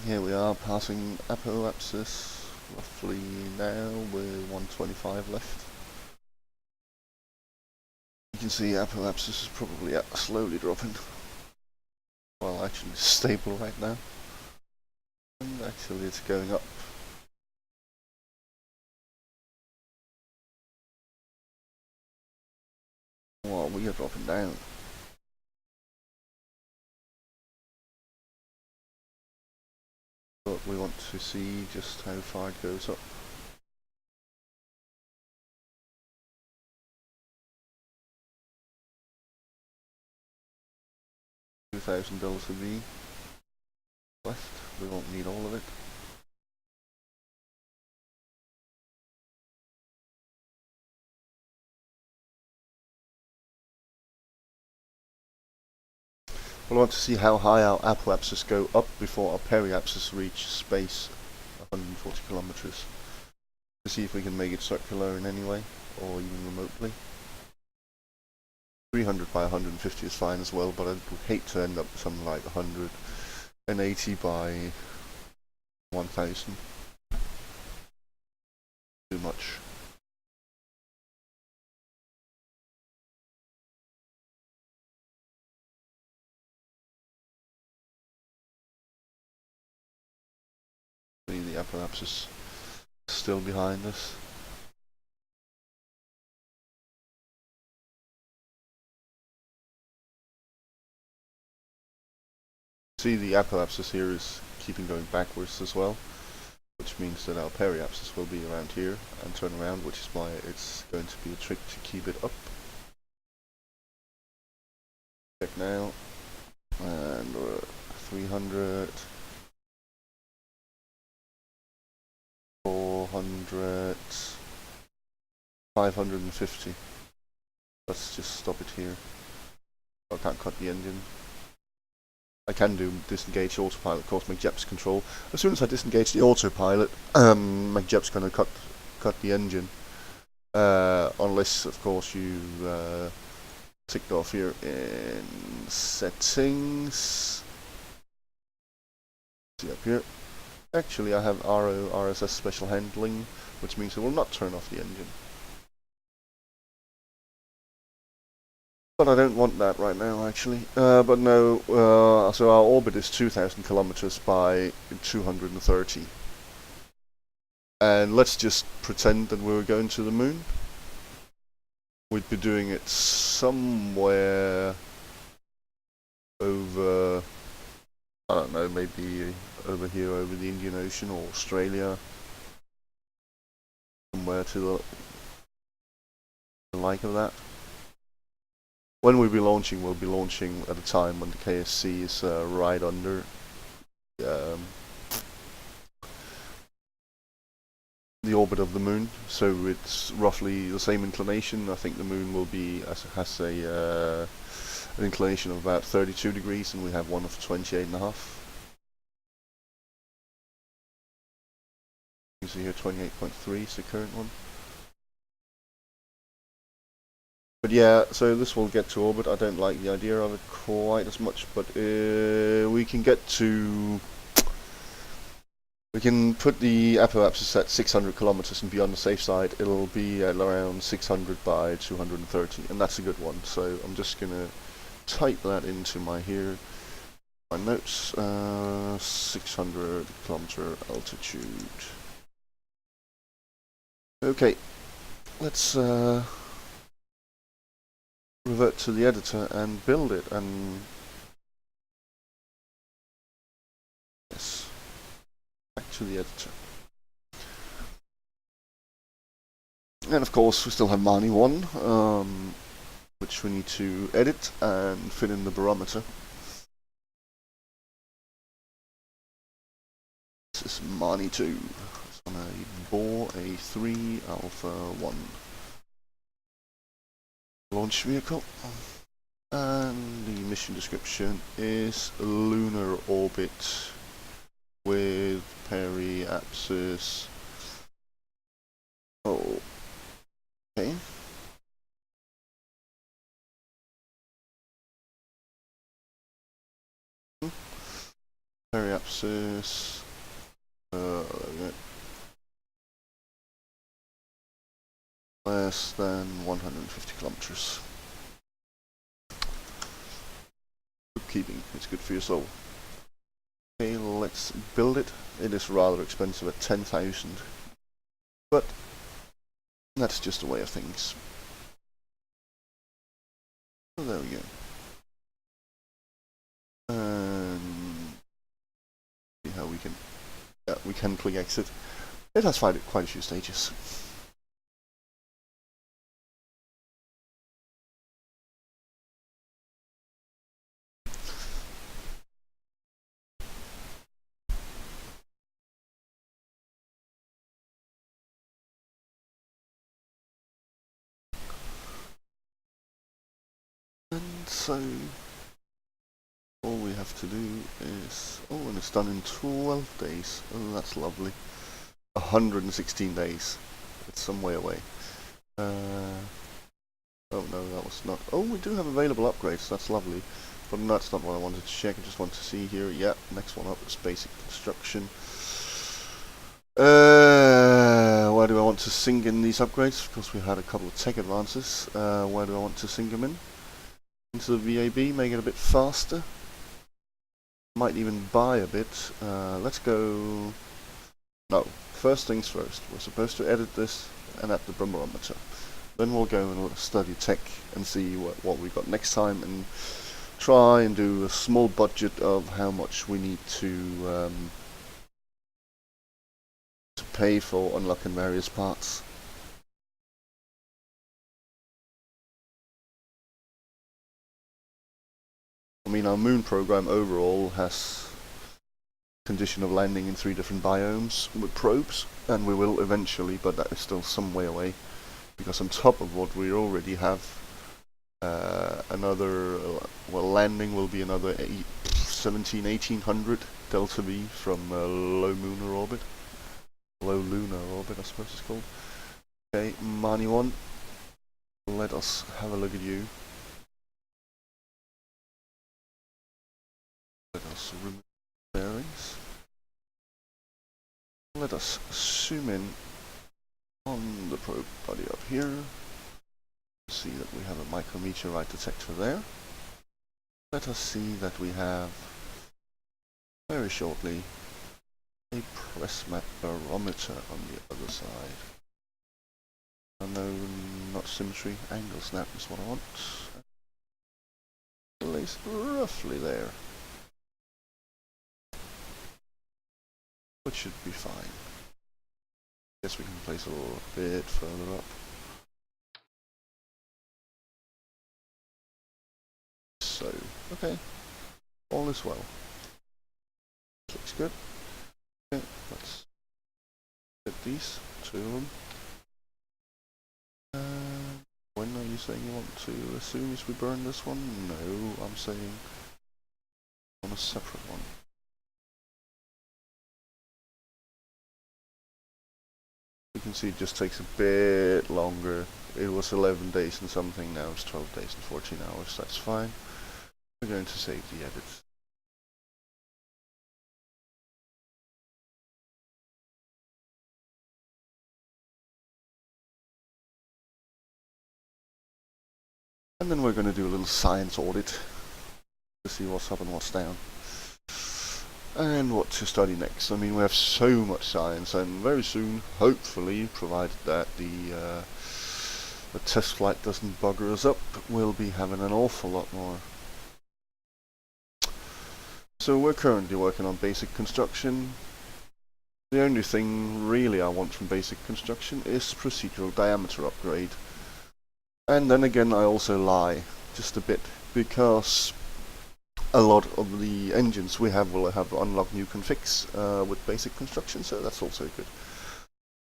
Here we are passing apoapsis roughly now with 125 left. You can see apoapsis is probably slowly dropping. Well, actually it's stable right now. And actually it's going up. Well, we are dropping down. But we want to see just how far it goes up. $2,000 LCV left. We won't need all of it. We want to see how high our apoapsis go up before our periapsis reach space 140 kilometers. To see if we can make it circular in any way, or even remotely. 300 by 150 is fine as well, but I'd hate to end up with something like 180 by 1000. Too much. The apoapsis still behind us. See, the apoapsis here is keeping going backwards as well, which means that our periapsis will be around here and turn around, which is why it's going to be a trick to keep it up. Check now, and we're 300. 400, 550. Let's just stop it here. I can't cut the engine. I can do disengage autopilot, of course, McJep's control. As soon as I disengage the autopilot, McJep's going to cut the engine. Unless, of course, you ticked off here in settings. See up here. Actually, I have RSS special handling, which means it will not turn off the engine. But I don't want that right now, actually. But no, so our orbit is 2,000 kilometers by 230. And let's just pretend that we were going to the moon. We'd be doing it somewhere over, I don't know, maybe over here, over the Indian Ocean or Australia, somewhere to the like of that. When we'll be launching at a time when the KSC is right under the orbit of the moon, so it's roughly the same inclination. I think the moon will be has an inclination of about 32 degrees, and we have one of 28.5. You see here 28.3 is the current one. But yeah, so this will get to orbit. I don't like the idea of it quite as much, but we can get to can put the apoapsis at 600 kilometers and be on the safe side. It'll be at around 600 by 230, and that's a good one. So I'm just gonna type that into my notes. 600 kilometer altitude. Okay, let's revert to the editor and build it. And yes, back to the editor. And of course, we still have Mani 1, which we need to edit and fit in the barometer. This is Mani 2. It's on a Borr Alpha 1 launch vehicle. And the mission description is lunar orbit with periapsis. Oh, okay. Periapsis. Less than 150 kilometers. Bookkeeping, it's good for your soul. Okay, let's build it. It is rather expensive at 10,000, but that's just the way of things. So there we go. And see how we can. Yeah, we can click exit. It has quite a few stages. And so all we have to do is, and it's done in 12 days. Oh, that's lovely. 116 days. It's some way away. Oh no, that was not. Oh, we do have available upgrades. That's lovely. But that's not what I wanted to check. I just want to see here. Yeah, next one up is basic construction. Where do I want to sink in these upgrades? Of course, we had a couple of tech advances. Where do I want to sink them in? Into the VAB, make it a bit faster. Might even buy a bit. Let's go. No, first things first. We're supposed to edit this and add the barometer. Then we'll go and study tech and see what we got next time, and try and do a small budget of how much we need to pay for unlocking various parts. I mean, our moon program overall has condition of landing in 3 different biomes with probes, and we will eventually, but that is still some way away, because on top of what we already have, another, landing will be another 1800 delta V from low lunar orbit, I suppose it's called. Okay, Mani 1, let us have a look at you. Let us remove bearings. Let us zoom in on the probe body up here. See that we have a micrometeorite detector there. Let us see that we have, very shortly, a press map barometer on the other side. No, not symmetry, angle snap is what I want. Placed roughly there. Which should be fine. Guess we can place a little bit further up. So, okay, all is well. Looks good. Okay, let's get these, 2 of them. When are you saying you want to? As soon as we burn this one? No, I'm saying on a separate one. You can see it just takes a bit longer. It was 11 days and something, now it's 12 days and 14 hours, that's fine. We're going to save the edit. And then we're going to do a little science audit to see what's up and what's down. And what to study next. I mean, we have so much science, and very soon, hopefully, provided that the test flight doesn't bugger us up, we'll be having an awful lot more. So we're currently working on basic construction. The only thing really I want from basic construction is procedural diameter upgrade. And then again, I also lie just a bit, because a lot of the engines we have will have unlocked new configs with basic construction, so that's also good.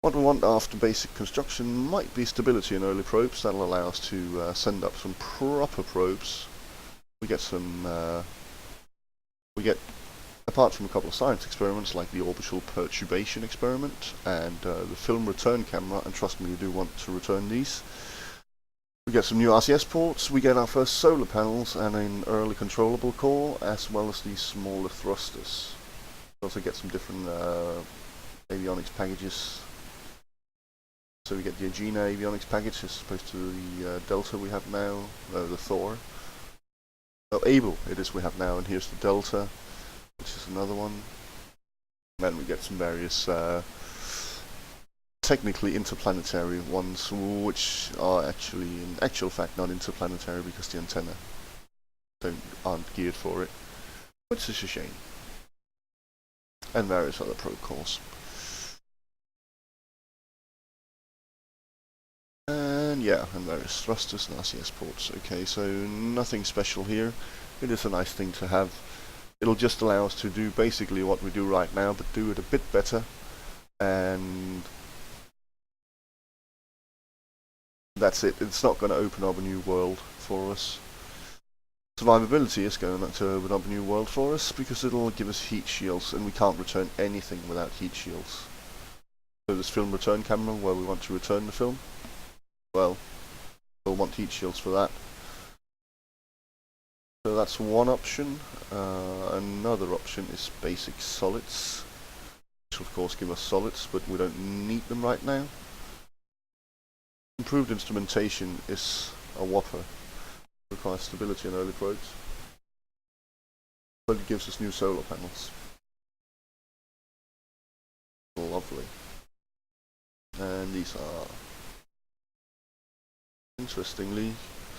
What we want after basic construction might be stability in early probes. That'll allow us to send up some proper probes. We get apart from a couple of science experiments like the orbital perturbation experiment and the film return camera, and trust me, you do want to return these. We get some new RCS ports, we get our first solar panels and an early controllable core, as well as these smaller thrusters. We also get some different avionics packages. So we get the Agena avionics package as opposed to the Delta we have now, the Thor. Oh, Able it is we have now, and here's the Delta, which is another one. Then we get some various technically interplanetary ones, which are actually in actual fact not interplanetary because the antenna aren't geared for it, which is a shame. And various other probe cores. And yeah, and various thrusters and RCS ports. Okay, so nothing special here. It is a nice thing to have. It'll just allow us to do basically what we do right now, but do it a bit better. And that's it. It's not going to open up a new world for us. Survivability is going to open up a new world for us because it'll give us heat shields, and we can't return anything without heat shields. So this film return camera, where we want to return the film, well, we'll want heat shields for that. So that's one option. Another option is basic solids, which of course give us solids, but we don't need them right now. Improved instrumentation is a whopper. It requires stability in early probes, but it gives us new solar panels. Lovely. And these are, interestingly,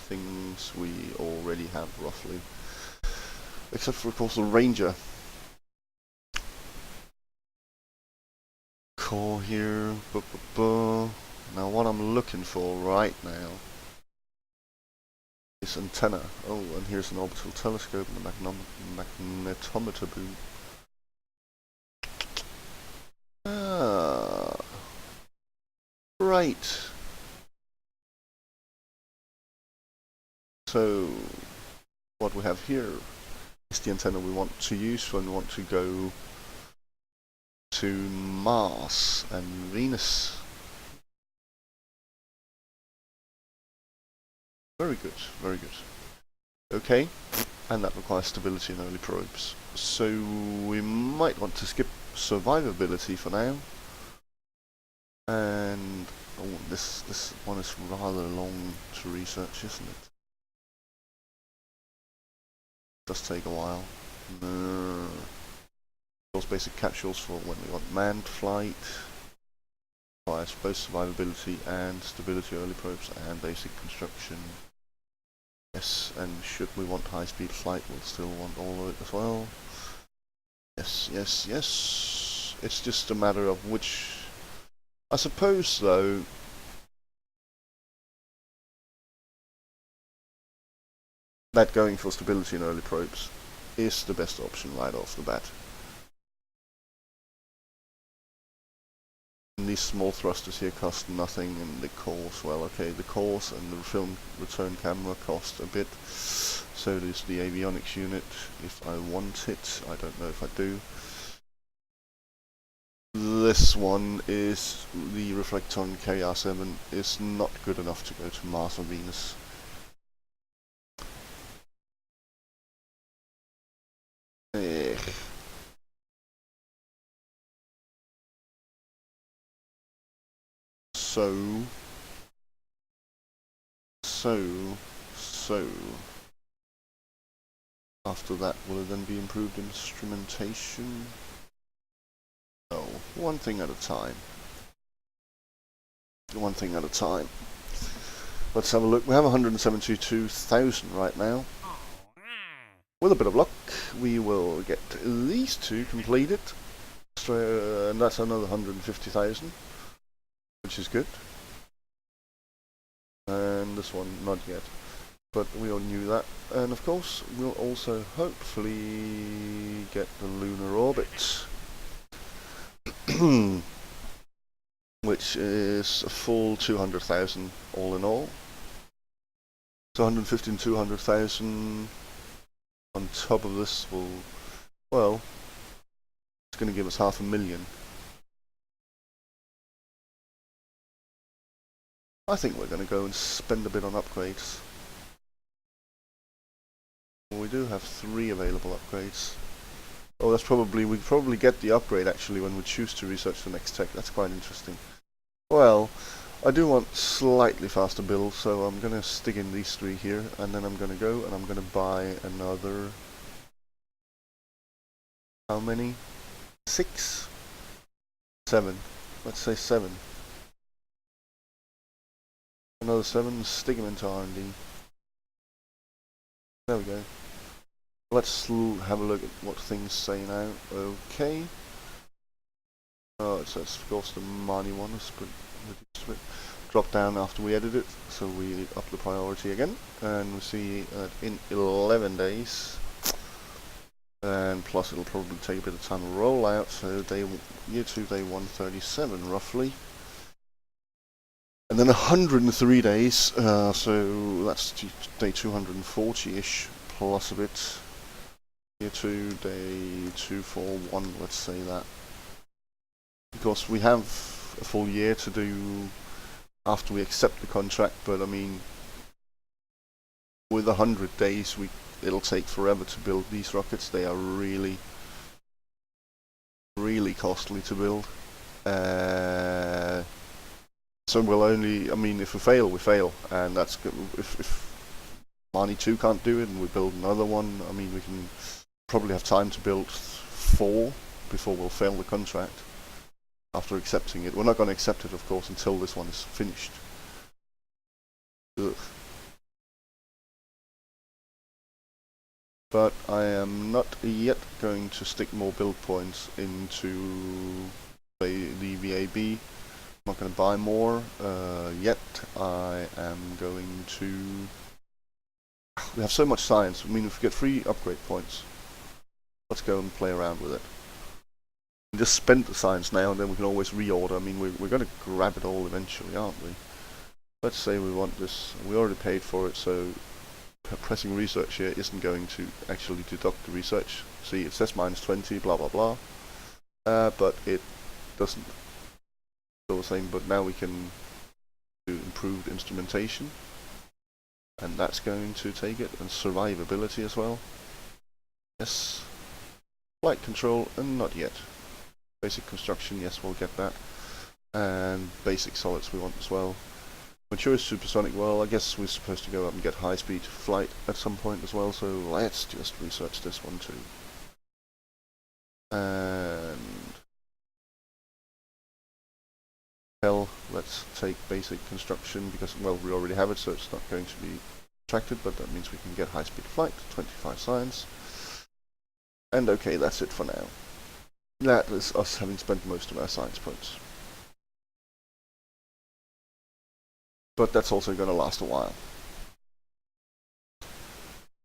things we already have roughly, except for of course the Ranger core here. Now what I'm looking for right now is antenna. Oh, and here's an orbital telescope and a magnetometer boom. Ah, right. So what we have here is the antenna we want to use when we want to go to Mars and Venus. Very good, very good. Okay, and that requires stability in early probes. So we might want to skip survivability for now. And oh, this one is rather long to research, isn't it? Does take a while. Those basic capsules for when we want manned flight. Requires both survivability and stability early probes and basic construction. Yes, and should we want high-speed flight, we'll still want all of it as well. Yes, yes, yes. It's just a matter of which. I suppose, though, that going for stability in early probes is the best option right off the bat. And these small thrusters here cost nothing, and the cores, well, okay, the cores and the film return camera cost a bit. So does the avionics unit, if I want it. I don't know if I do. This one is the Reflecton KR7 is not good enough to go to Mars or Venus. So So after that, will it then be improved instrumentation? No, one thing at a time. One thing at a time. Let's have a look. We have 172,000 right now. With a bit of luck, we will get these two completed. And that's another 150,000, which is good. And this one, not yet. But we all knew that. And of course, we'll also hopefully get the lunar orbit. Which is a full 200,000 all in all. So 150 and 200,000 on top of this will, well, it's going to give us 500,000. I think we're going to go and spend a bit on upgrades. We do have 3 available upgrades. Oh, that's probably, we probably get the upgrade actually when we choose to research the next tech. That's quite interesting. Well, I do want slightly faster build, so I'm going to stick in these 3 here, and then I'm going to go and I'm going to buy another, how many? 6? 7. Let's say 7. Another 7, stick them into R&D. There we go. Let's have a look at what things say now. Okay. Oh, it says, of course, the money one is reduced a bit. Drop down after we edit it, so we up the priority again. And we see that in 11 days, and plus it'll probably take a bit of time to roll out, so year 2, day 137 roughly. And then 103 days, so that's day 240-ish, plus a bit. Year 2, day 241, let's say that. Because we have a full year to do after we accept the contract, but I mean, with 100 days, it'll take forever to build these rockets. They are really, really costly to build. So we'll only, I mean, if we fail, we fail, and that's good. If Mani 2 can't do it and we build another one, I mean, we can probably have time to build 4 before we'll fail the contract after accepting it. We're not going to accept it, of course, until this one is finished. Ugh. But I am not yet going to stick more build points into the VAB. I'm not going to buy more yet. I am going to... We have so much science. I mean, if we get 3 upgrade points, let's go and play around with it. We just spend the science now, and then we can always reorder. I mean, we're going to grab it all eventually, aren't we? Let's say we want this. We already paid for it, so pressing research here isn't going to actually deduct the research. See, it says -20, blah blah blah, but it doesn't. Still the same, but now we can do improved instrumentation, and that's going to take it, and survivability as well. Yes. Flight control, and not yet. Basic construction, yes, we'll get that. And basic solids we want as well. Mature supersonic, well, I guess we're supposed to go up and get high-speed flight at some point as well, so let's just research this one too. And... hell, let's take basic construction, because, well, we already have it, so it's not going to be attracted, but that means we can get high-speed flight, 25 science. And okay, that's it for now. That is us having spent most of our science points. But that's also going to last a while.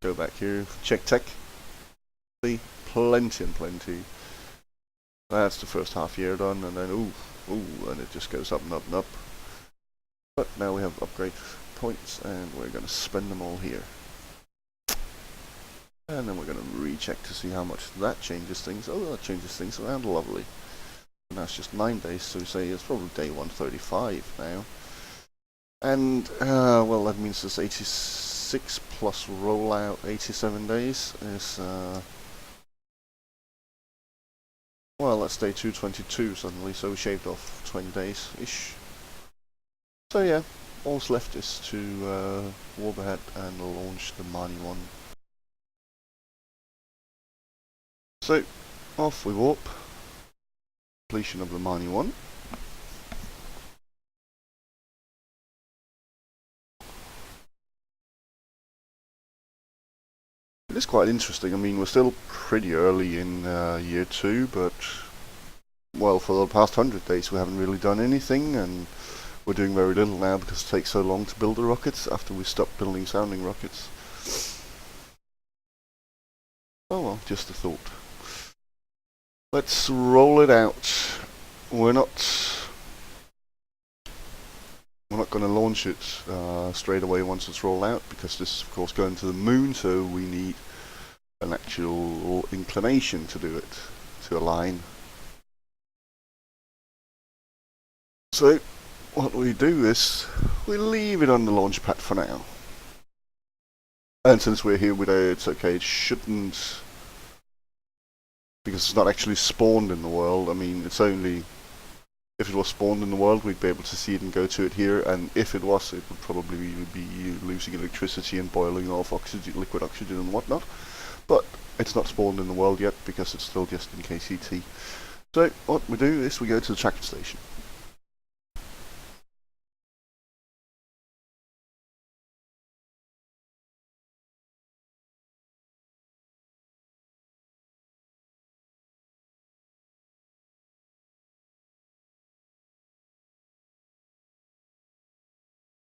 Go back here, check tech. See, plenty and plenty. That's the first half year done, and then ooh, and it just goes up and up and up. But now we have upgrade points, and we're going to spend them all here. And then we're going to recheck to see how much that changes things. Oh, that changes things around, lovely. And that's just 9 days, so we say it's probably day 135 now. And, well, that means this 86 plus rollout 87 days is, well, that's day 222 suddenly, so we shaved off 20 days-ish. So yeah, all's left is to warp ahead and launch the Mani 1. So, off we warp. Completion of the Mani 1. It is quite interesting. I mean, we're still pretty early in year 2, but well, for the past 100 days we haven't really done anything, and we're doing very little now because it takes so long to build the rockets after we stopped building sounding rockets. Oh well, just a thought. Let's roll it out. We're not going to launch it straight away once it's rolled out, because this is of course going to the moon, so we need an actual inclination to do it, to align. So what we do is we leave it on the launch pad for now. And since we're here with it, it's okay, it shouldn't, because it's not actually spawned in the world. I mean, it's only, if it was spawned in the world, we'd be able to see it and go to it here, and if it was, it would probably be losing electricity and boiling off oxygen, liquid oxygen and whatnot. But it's not spawned in the world yet, because it's still just in KCT. So what we do is we go to the tracking station.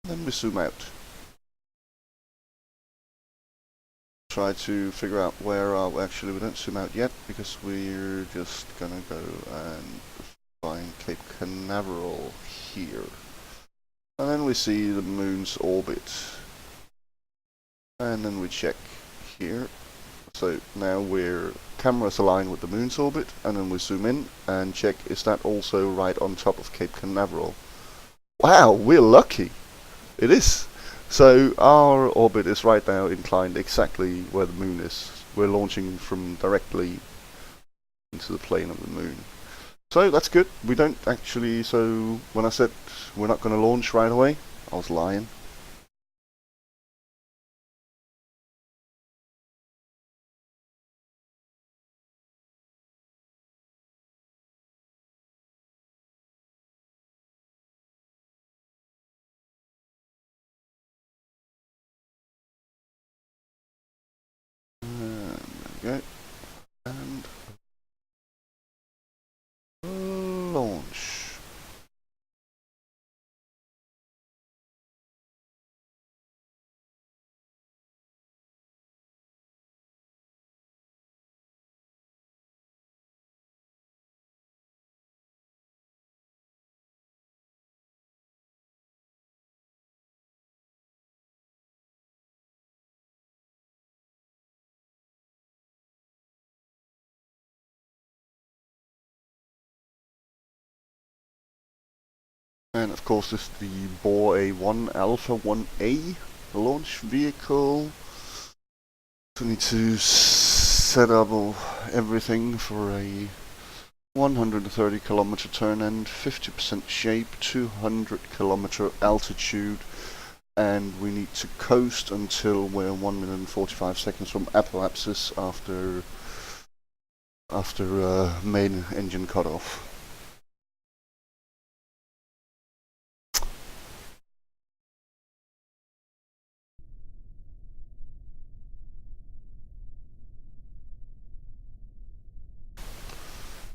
Then we zoom out. Try to figure out where actually we don't zoom out yet, because we're just gonna go and find Cape Canaveral here. And then we see the moon's orbit. And then we check here. So now we're camera's aligned with the moon's orbit, and then we zoom in and check, is that also right on top of Cape Canaveral? Wow, we're lucky! It is! So our orbit is right now inclined exactly where the moon is. We're launching from directly into the plane of the moon. So that's good. We don't actually, so when I said we're not going to launch right away, I was lying. And there we go. And launch. And of course this is the Borr Alpha 1A launch vehicle. So we need to set up everything for a 130 kilometer turn end, 50% shape, 200 kilometer altitude, and we need to coast until we're 1 minute and 45 seconds from apoapsis after main engine cutoff.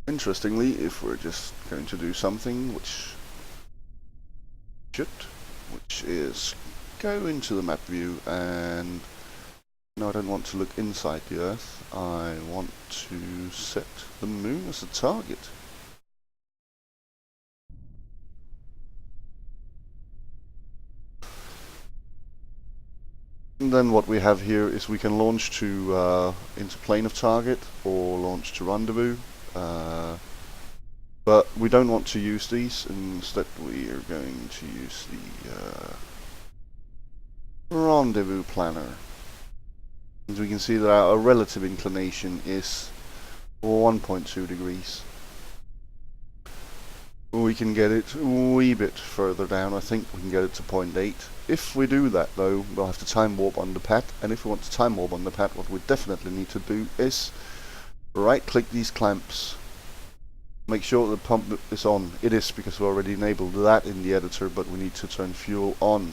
Interestingly, if we're just going to do something which is go into the map view, and no, I don't want to look inside the Earth, I want to set the moon as a target. And then what we have here is we can launch to into plane of target or launch to rendezvous. But we don't want to use these. Instead we are going to use the rendezvous planner. As we can see that our relative inclination is 1.2 degrees. we can get it a wee bit further down. I think we can get it to 0.8. If we do that though, we'll have to time warp on the pad, and if we want to time warp on the pad, what we definitely need to do is right click these clamps, make sure the pump is on. It is, because we already enabled that in the editor, but we need to turn fuel on.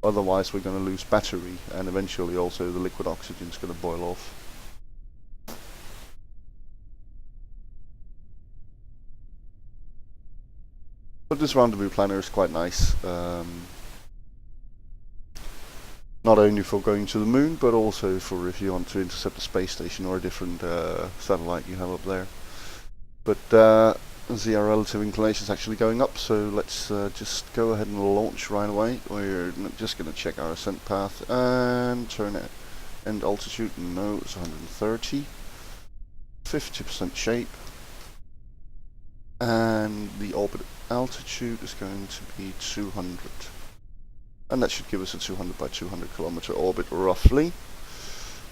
Otherwise we're going to lose battery, and eventually also the liquid oxygen is going to boil off. But this rendezvous planner is quite nice. Not only for going to the moon, but also for if you want to intercept a space station or a different satellite you have up there. But see, our relative inclination is actually going up, so let's just go ahead and launch right away. We're just going to check our ascent path and turn it. And altitude, no, it's 130. 50% shape. And the orbit altitude is going to be 200. And that should give us a 200 by 200 kilometer orbit roughly,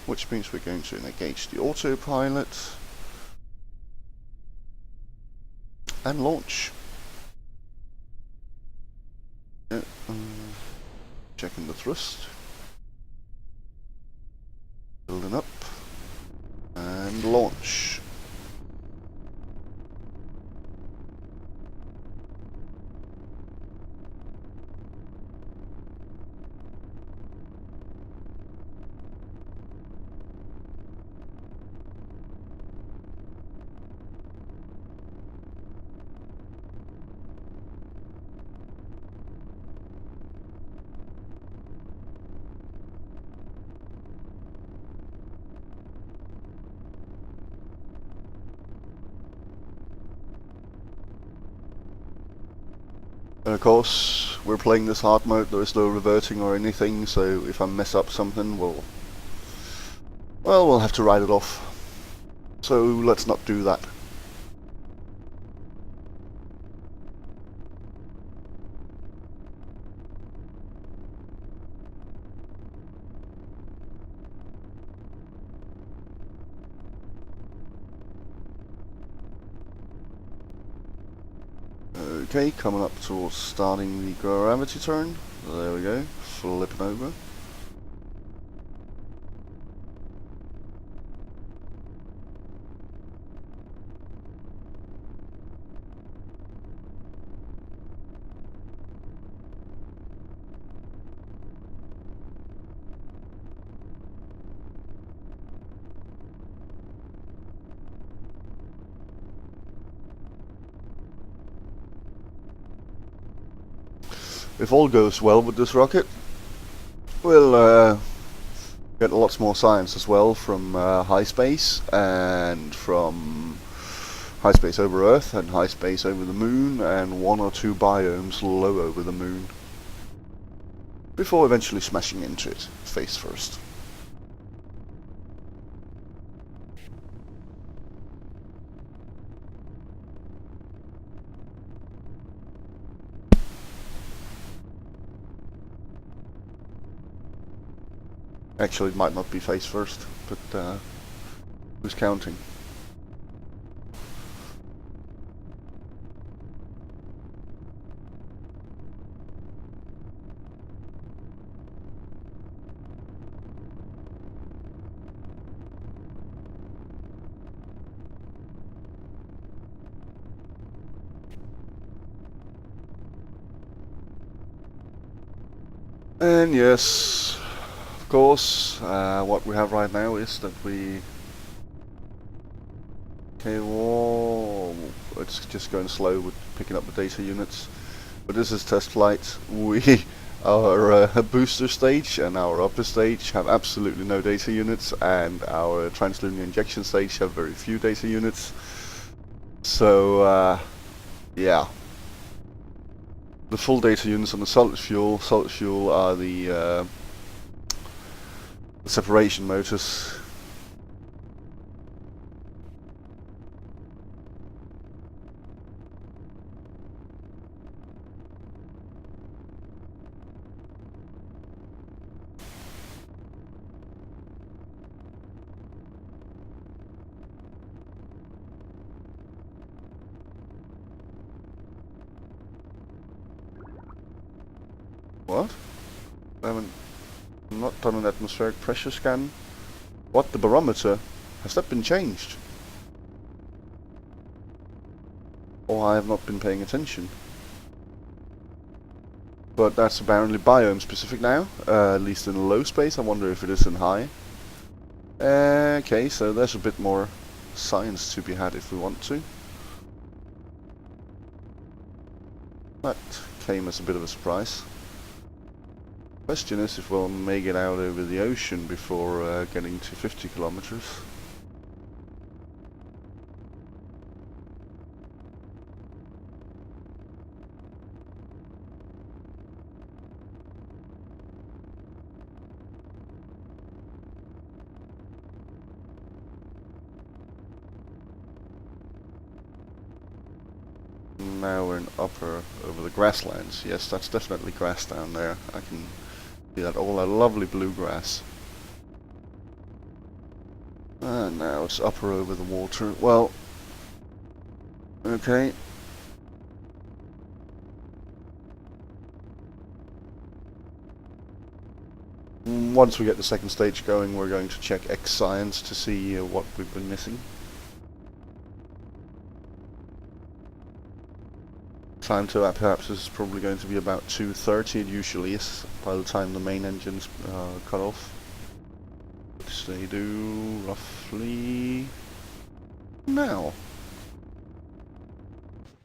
which means we're going to engage the autopilot and launch. Checking the thrust, building up, and launch. And of course, we're playing this hard mode, there is no reverting or anything, so if I mess up something, we'll have to write it off. So let's not do that. Okay, coming up towards starting the gravity turn. There we go, flipping over. If all goes well with this rocket, we'll get lots more science as well from high space, and from high space over Earth, and high space over the moon, and 1 or 2 biomes low over the moon, before eventually smashing into it face first. Actually, it might not be face first, but who's counting? And yes, of course, what we have right now is that we... Okay, well, it's just going slow with picking up the data units. But this is test flight. Our booster stage and our upper stage have absolutely no data units, and our translunar injection stage have very few data units. So, yeah. The full data units on the solid fuel are the separation motors. What? I haven't not done an atmospheric pressure scan. What, the barometer? Has that been changed? Or I have not been paying attention. But that's apparently biome specific now, at least in low space. I wonder if it is in high. Okay, so there's a bit more science to be had if we want to. That came as a bit of a surprise. Question is if we'll make it out over the ocean before getting to 50 kilometers. Now we're in upper over the grasslands. Yes, that's definitely grass down there. I can see that, all that lovely blue grass. And now it's upper over the water. Well, okay. Once we get the second stage going, we're going to check X science to see what we've been missing. Time to perhaps is probably going to be about 2:30. It usually is by the time the main engine's cut off. Which they do roughly now.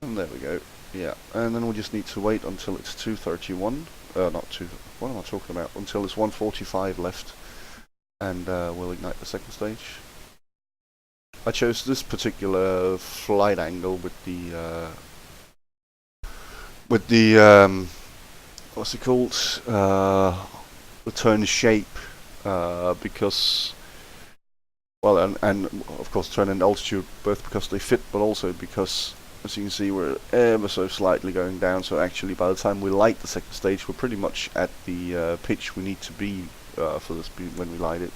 And there we go. Yeah, and then we just need to wait until it's 2:31. Not 2. What am I talking about? Until it's 1:45 left, and we'll ignite the second stage. I chose this particular flight angle with the what's it called? The turn shape, because, well, and of course turn and altitude, both because they fit, but also because, as you can see, we're ever so slightly going down. So actually, by the time we light the second stage, we're pretty much at the pitch we need to be for the speed when we light it,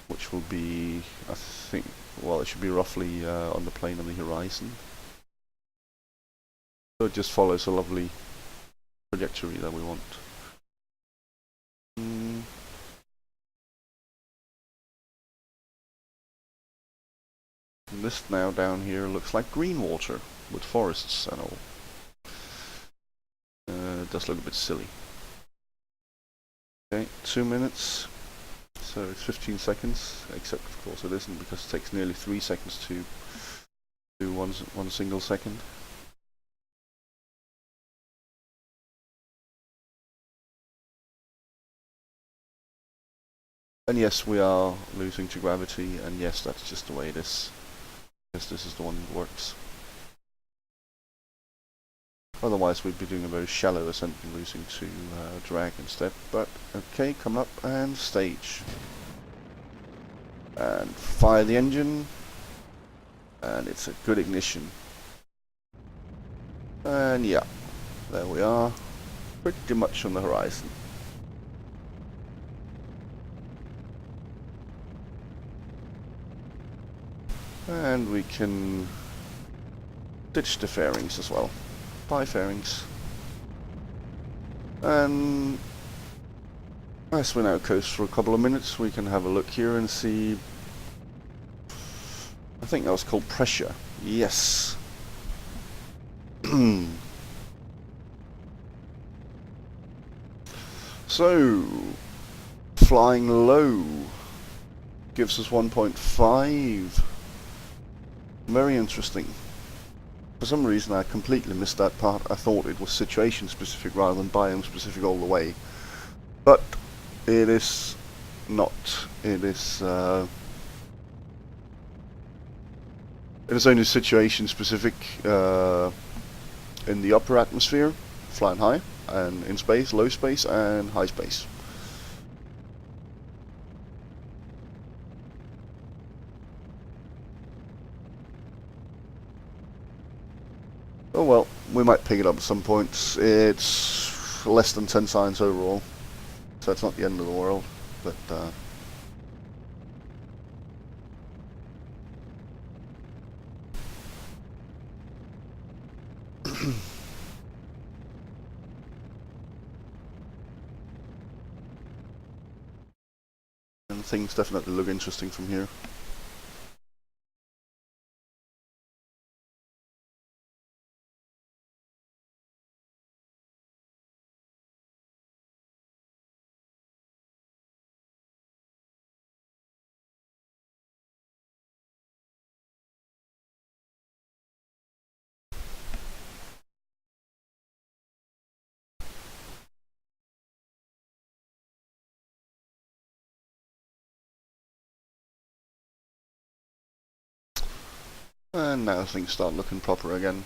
which will be, I think, well, it should be roughly on the plane of the horizon. So it just follows a lovely trajectory that we want. This now down here looks like green water with forests and all. It does look a bit silly. Okay, 2 minutes. So it's 15 seconds, except of course it isn't, because it takes nearly 3 seconds to do one single second. And yes, we are losing to gravity, and yes, that's just the way it is. Yes, this is the one that works. Otherwise we'd be doing a very shallow ascent and losing to drag instead. But okay, come up and stage. And fire the engine. And it's a good ignition. And yeah, there we are. Pretty much on the horizon. And we can ditch the fairings as well. 5 fairings. And as we now coast for a couple of minutes, we can have a look here and see. I think that was called pressure. Yes. So, flying low gives us 1.5. Very interesting. For some reason I completely missed that part. I thought it was situation specific rather than biome specific all the way. But it is not. It is only situation specific in the upper atmosphere, flying high, and in space, low space, and high space. Oh well, we might pick it up at some points. It's less than 10 science overall, so it's not the end of the world, but things definitely look interesting from here. And now things start looking proper again.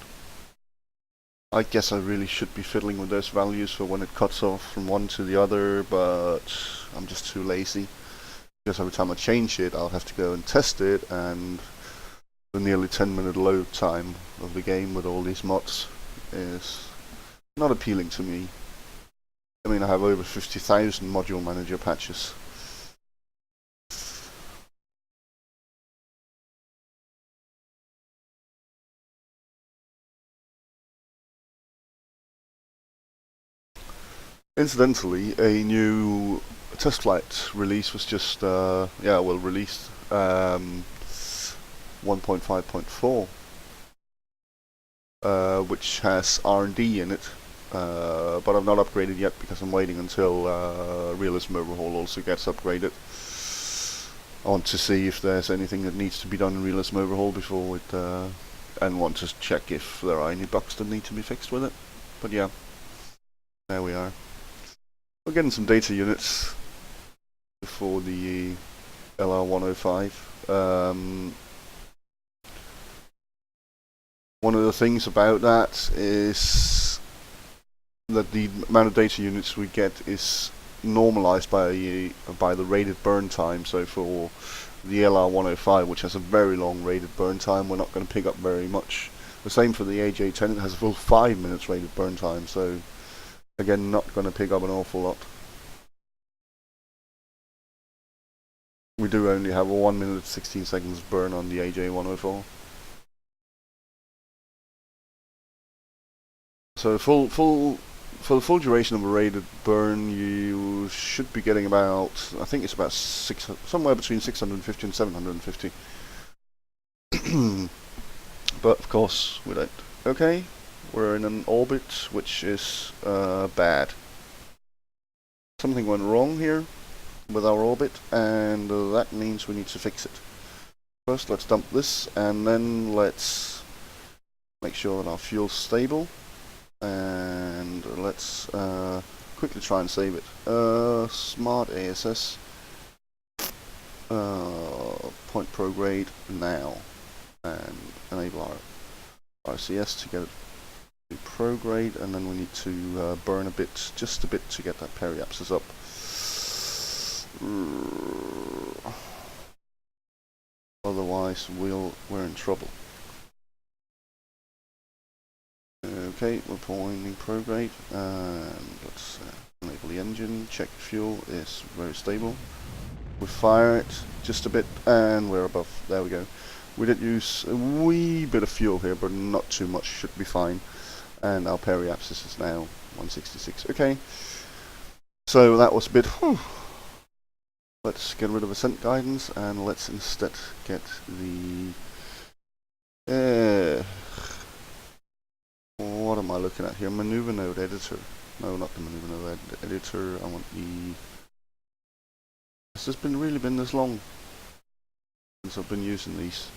I guess I really should be fiddling with those values for when it cuts off from one to the other, but I'm just too lazy. Because every time I change it, I'll have to go and test it, and the nearly 10-minute load time of the game with all these mods is not appealing to me. I mean, I have over 50,000 module manager patches. Incidentally, a new test flight release was just, released 1.5.4, which has R&D in it, but I've not upgraded yet because I'm waiting until Realism Overhaul also gets upgraded. I want to see if there's anything that needs to be done in Realism Overhaul before it, and want to check if there are any bugs that need to be fixed with it. But yeah, there we are. We're getting some data units before the LR-105. One of the things about that is that the amount of data units we get is normalized by the rated burn time. So for the LR-105, which has a very long rated burn time, we're not going to pick up very much. The same for the AJ-10, it has a full 5 minutes rated burn time, so again, not going to pick up an awful lot. We do only have a 1 minute 16 seconds burn on the AJ-104. So for the full duration of a rated burn, you should be getting about, I think it's about somewhere between 650 and 750. But of course we don't. Okay, we're in an orbit which is bad. Something went wrong here with our orbit, and that means we need to fix it. First, let's dump this, and then let's make sure that our fuel's stable, and let's quickly try and save it. Smart ASS, point prograde now, and enable our RCS to get it to prograde, and then we need to burn a bit, just a bit, to get that periapsis up. Otherwise we're in trouble. Okay, we're pointing prograde, and let's enable the engine, check the fuel is very stable. We fire it just a bit, and we're above. There we go. We did use a wee bit of fuel here, but not too much, should be fine. And our periapsis is now 166. Okay, so that was a bit. Whew. Let's get rid of ascent guidance, and let's instead get the. What am I looking at here? Maneuver node editor. No, not the maneuver node editor. I want the. Has this really been this long since I've been using these?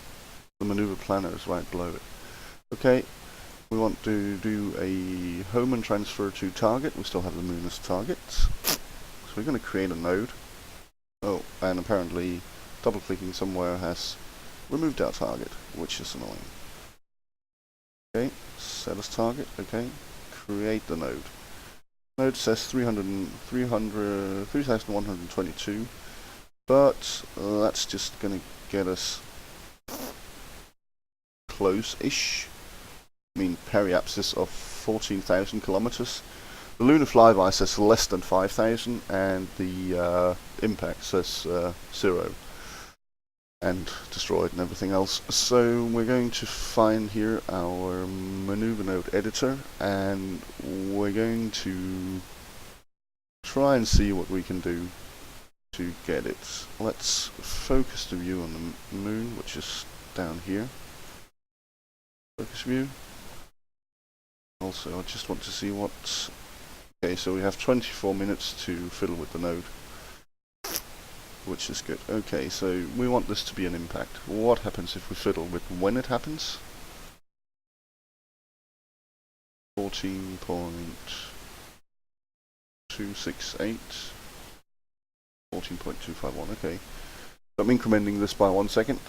The maneuver planner is right below it. Okay, we want to do a home and transfer to target. We still have the moon as target, so we're going to create a node. Oh, and apparently double-clicking somewhere has removed our target, which is annoying. Okay, set as target. Okay, create the node. Node says 3,122, but that's just going to get us close-ish. I mean, periapsis of 14,000 kilometers. The lunar flyby says less than 5,000, and the impact says 0 and destroyed and everything else. So we're going to find here our maneuver node editor, and we're going to try and see what we can do. to get it. Let's focus the view on the moon, which is down here. Focus view. Also, I just want to see what... Okay, so we have 24 minutes to fiddle with the node, which is good. Okay, so we want this to be an impact. What happens if we fiddle with when it happens? 14.268, 14.251, okay. So I'm incrementing this by 1 second,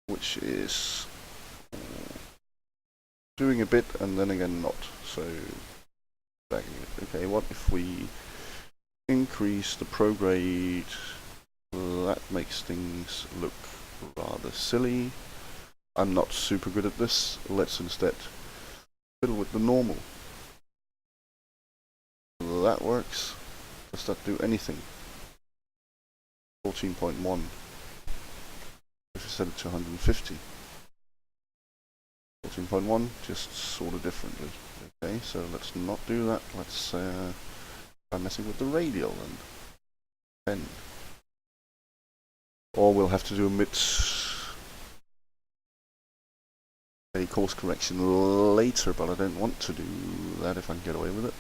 which is doing a bit and then again not, so backing it. Okay, what if we increase the prograde? That makes things look rather silly. I'm not super good at this. Let's instead fiddle with the normal. That works. Does that do anything? 14.1. If we set it to 150. 14.1, just sort of differently. Okay, so let's not do that. Let's try messing with the radial and 10. Or we'll have to do a course correction later, but I don't want to do that if I can get away with it.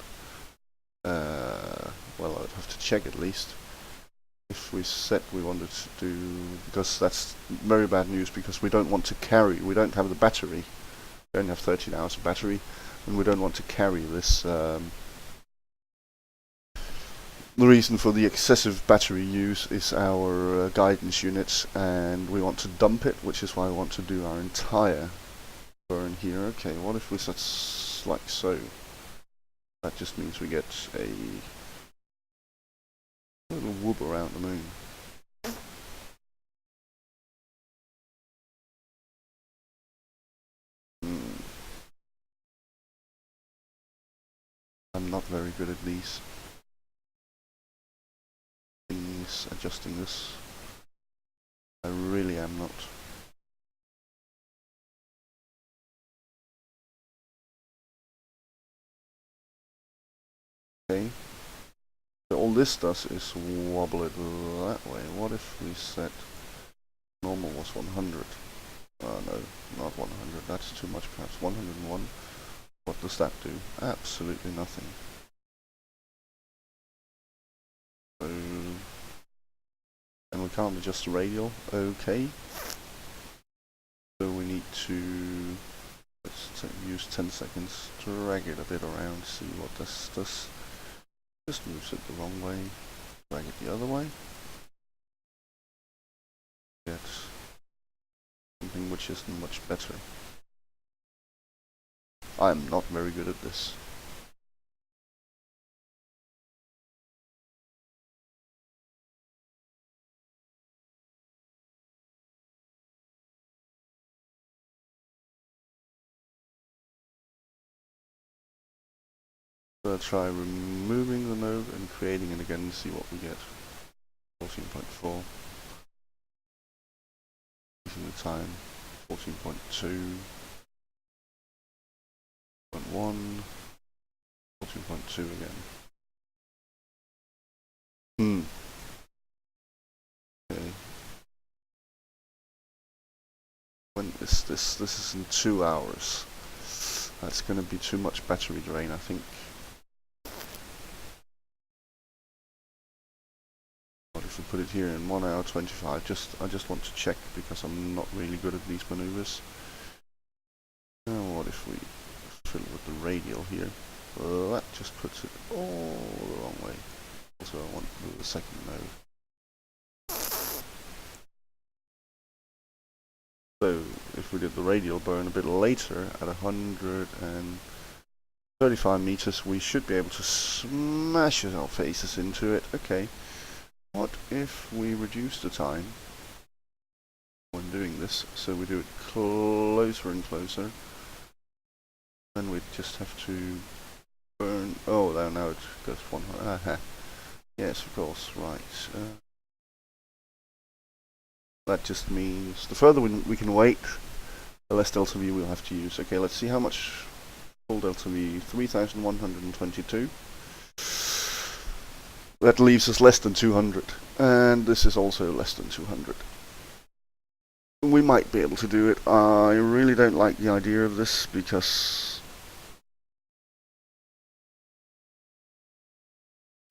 Well, I'd have to check at least. If we said we wanted to do, because that's very bad news, because we don't want to carry, we don't have the battery. We only have 13 hours of battery, and we don't want to carry this. The reason for the excessive battery use is our guidance units, and we want to dump it, which is why we want to do our entire burn here. Okay, what if we set like so? That just means we get a little whoop around the moon. I'm not very good at these things, adjusting this. I really am not. Okay. So all this does is wobble it that way. What if we set normal was 100? No, not 100. That's too much perhaps. 101. What does that do? Absolutely nothing. So, and we can't adjust the radial. Okay. So we need to, let's use 10 seconds, drag it a bit around, see what this does. Just moves it the wrong way, drag it the other way. Get something which isn't much better. I'm not very good at this. So I'll try removing the node and creating it again and see what we get. 14.4. Using the time. 14.2. 14.1. 14.2 again. Okay. When is this? This is in 2 hours. That's going to be too much battery drain, I think. What if we put it here in 1 hour 25? I just want to check because I'm not really good at these maneuvers. Now what if we fiddle with the radial here? That just puts it all the wrong way. Also I want to do the second node. So if we did the radial burn a bit later at 135 meters, we should be able to smash our faces into it. Okay. What if we reduce the time when doing this, so we do it closer and closer, then we just have to burn. Oh, now it goes 100. Yes, of course, right. That just means the further we can wait, the less delta V we'll have to use. Okay, let's see how much full delta V. 3,122. That leaves us less than 200, and this is also less than 200. We might be able to do it. I really don't like the idea of this because...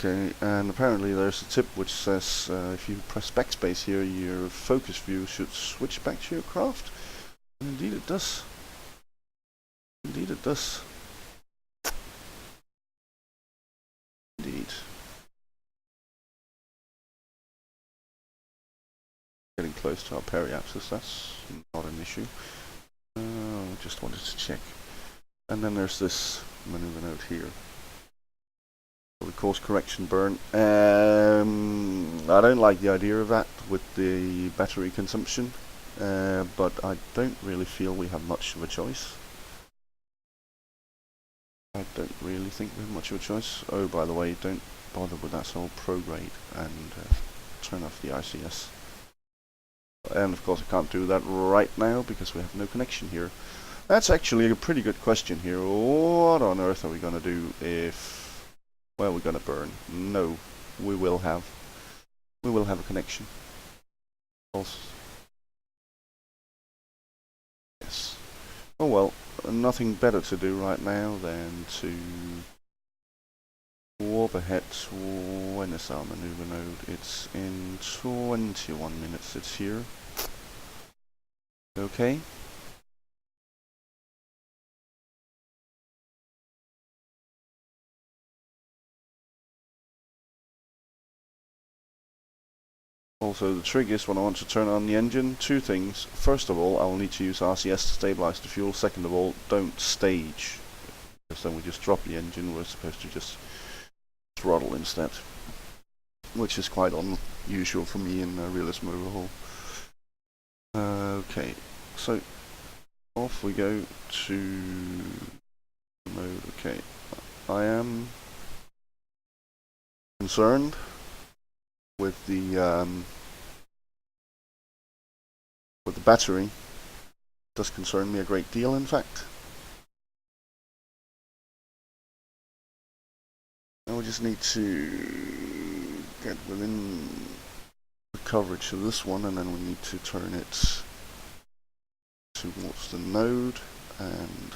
Okay, and apparently there's a tip which says if you press backspace here, your focus view should switch back to your craft. And indeed it does. Indeed it does. Indeed. Getting close to our periapsis, that's not an issue. Just wanted to check. And then there's this maneuver node here. The course correction burn. I don't like the idea of that with the battery consumption, but I don't really feel we have much of a choice. I don't really think we have much of a choice. Oh, by the way, don't bother with that whole prograde and turn off the RCS. And of course I can't do that right now because we have no connection here. That's actually a pretty good question here. What on earth are we going to do if... Well, we're going to burn. No, we will have a connection. Also. Yes. Oh well, nothing better to do right now than to warp ahead. When is our maneuver node? It's in 21 minutes. It's here. Okay. Also, the trick is when I want to turn on the engine, two things. First of all, I will need to use RCS to stabilize the fuel. Second of all, don't stage, because then we just drop the engine. We're supposed to just throttle instead, which is quite unusual for me in realism overhaul. Okay, so off we go to mode. Okay, I am concerned with the battery. It does concern me a great deal, in fact. Now we just need to get within the coverage of this one, and then we need to turn it towards the node and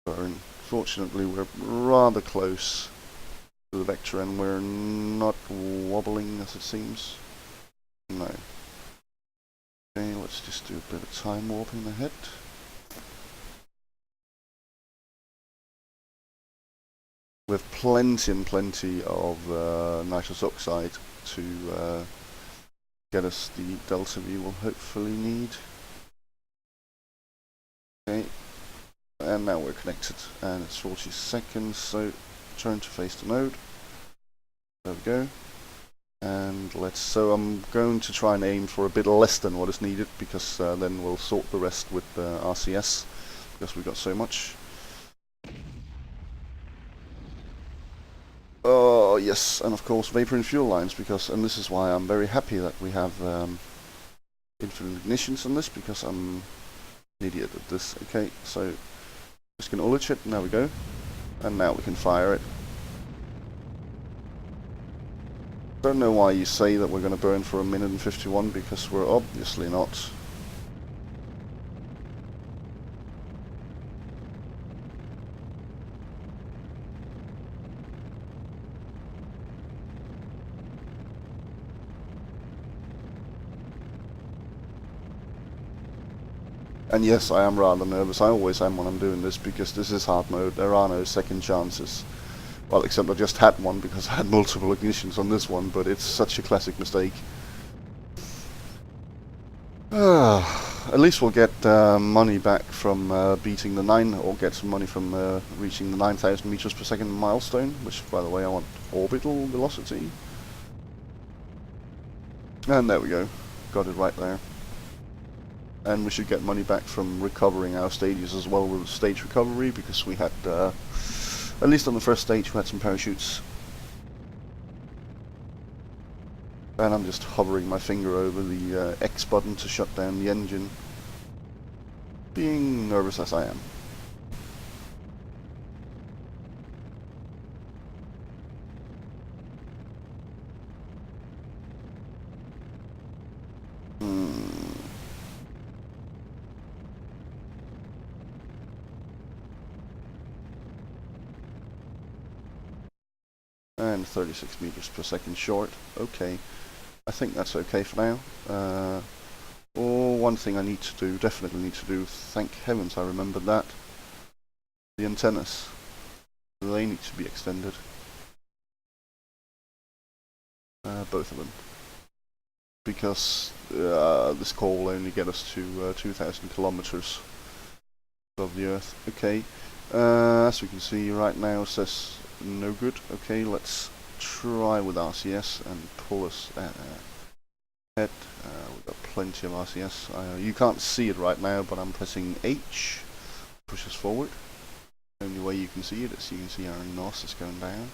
burn. Fortunately, we're rather close to the vector and we're not wobbling as it seems. No. Okay, let's just do a bit of time warping ahead. With plenty and plenty of nitrous oxide to get us the delta V we'll hopefully need. Okay, and now we're connected, and it's 40 seconds, so turn to face the node. There we go. And so I'm going to try and aim for a bit less than what is needed, because then we'll sort the rest with RCS, because we've got so much. Oh yes, and of course vapor and fuel lines, and this is why I'm very happy that we have infinite ignitions on this, because I'm an idiot at this. Okay, so just gonna ullage it, and there we go. And now we can fire it. Don't know why you say that we're going to burn for 1 minute and 51, because we're obviously not. And yes, I am rather nervous. I always am when I'm doing this, because this is hard mode. There are no second chances. Well, except I just had one because I had multiple ignitions on this one, but it's such a classic mistake. At least we'll get money back from beating the 9, or get some money from reaching the 9,000 meters per second milestone, which, by the way, I want orbital velocity. And there we go. Got it right there. And we should get money back from recovering our stages as well with stage recovery, because we had... at least on the first stage we had some parachutes. And I'm just hovering my finger over the X button to shut down the engine, being nervous as I am. and 36 meters per second short. Okay, I think that's okay for now. Oh, one thing I need to do, definitely need to do, thank heavens I remembered that. The antennas, they need to be extended. Both of them. Because this call will only get us to 2,000 kilometers above the Earth. Okay, as we can see right now it says no good. Okay, let's try with RCS and pull us ahead. We've got plenty of RCS. You can't see it right now, but I'm pressing H, push us forward. The only way you can see it is you can see our NOS is going down.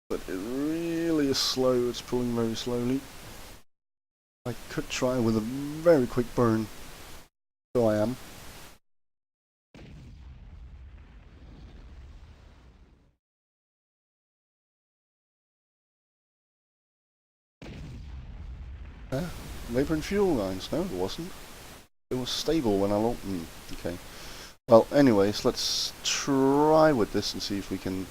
But it really is slow, it's pulling very slowly. I could try with a very quick burn, so I am. Labour and fuel lines, no it wasn't. It was stable when I logged. Okay. Well, anyways, let's try with this and see if we can.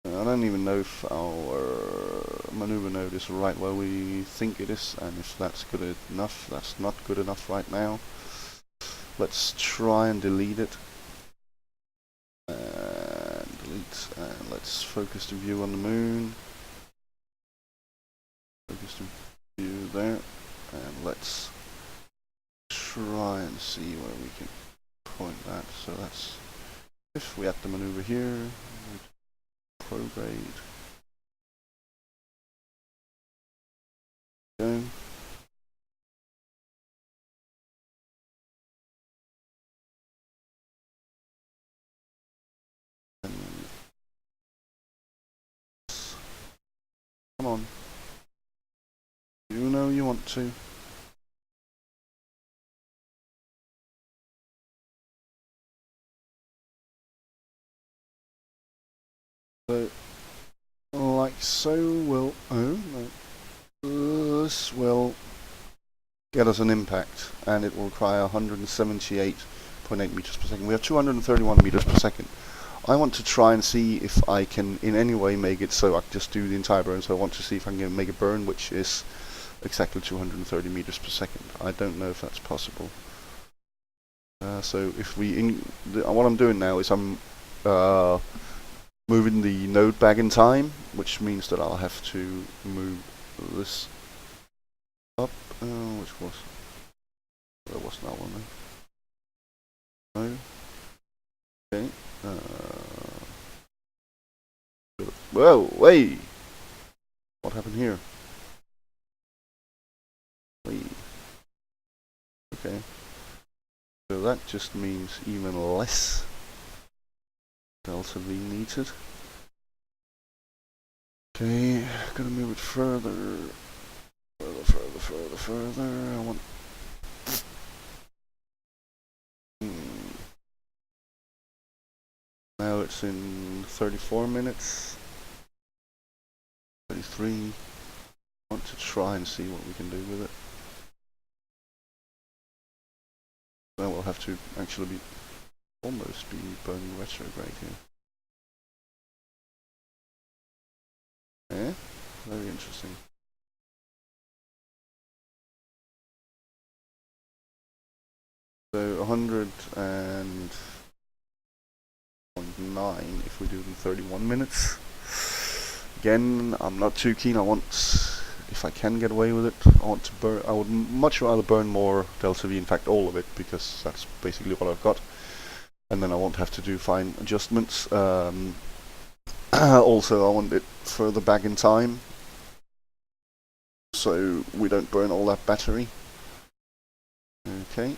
I don't even know if our maneuver node is right where we think it is, and if that's good enough. That's not good enough right now. Let's try and delete it. And delete, and let's focus the view on the moon. Focus the view there, and let's try and see where we can point that. So that's if we add the maneuver here, prograde, go. Come on. You know you want to. So, like so will, this will get us an impact, and it will require 178.8 meters per second. We have 231 meters per second. I want to try and see if I can in any way make it so I can just do the entire burn. So I want to see if I can make a burn which is exactly 230 meters per second. I don't know if that's possible. So if we, what I'm doing now is I'm moving the node back in time, which means that I'll have to move this up. Which was? There was not one there. No. Okay. Whoa! Wait! What happened here? Wait. Okay. So that just means even less delta V needed. Okay, gonna move it further. Further. I want. Now it's in 34 minutes. 33. I want to try and see what we can do with it. Now we'll have to actually almost be burning retrograde here. Yeah, very interesting. So 100.9 if we do it in 31 minutes. Again, I'm not too keen. I want, if I can get away with it, I want to burn. I would much rather burn more delta V, in fact all of it, because that's basically what I've got. And then I won't have to do fine adjustments. Also, I want it further back in time, so we don't burn all that battery. Okay.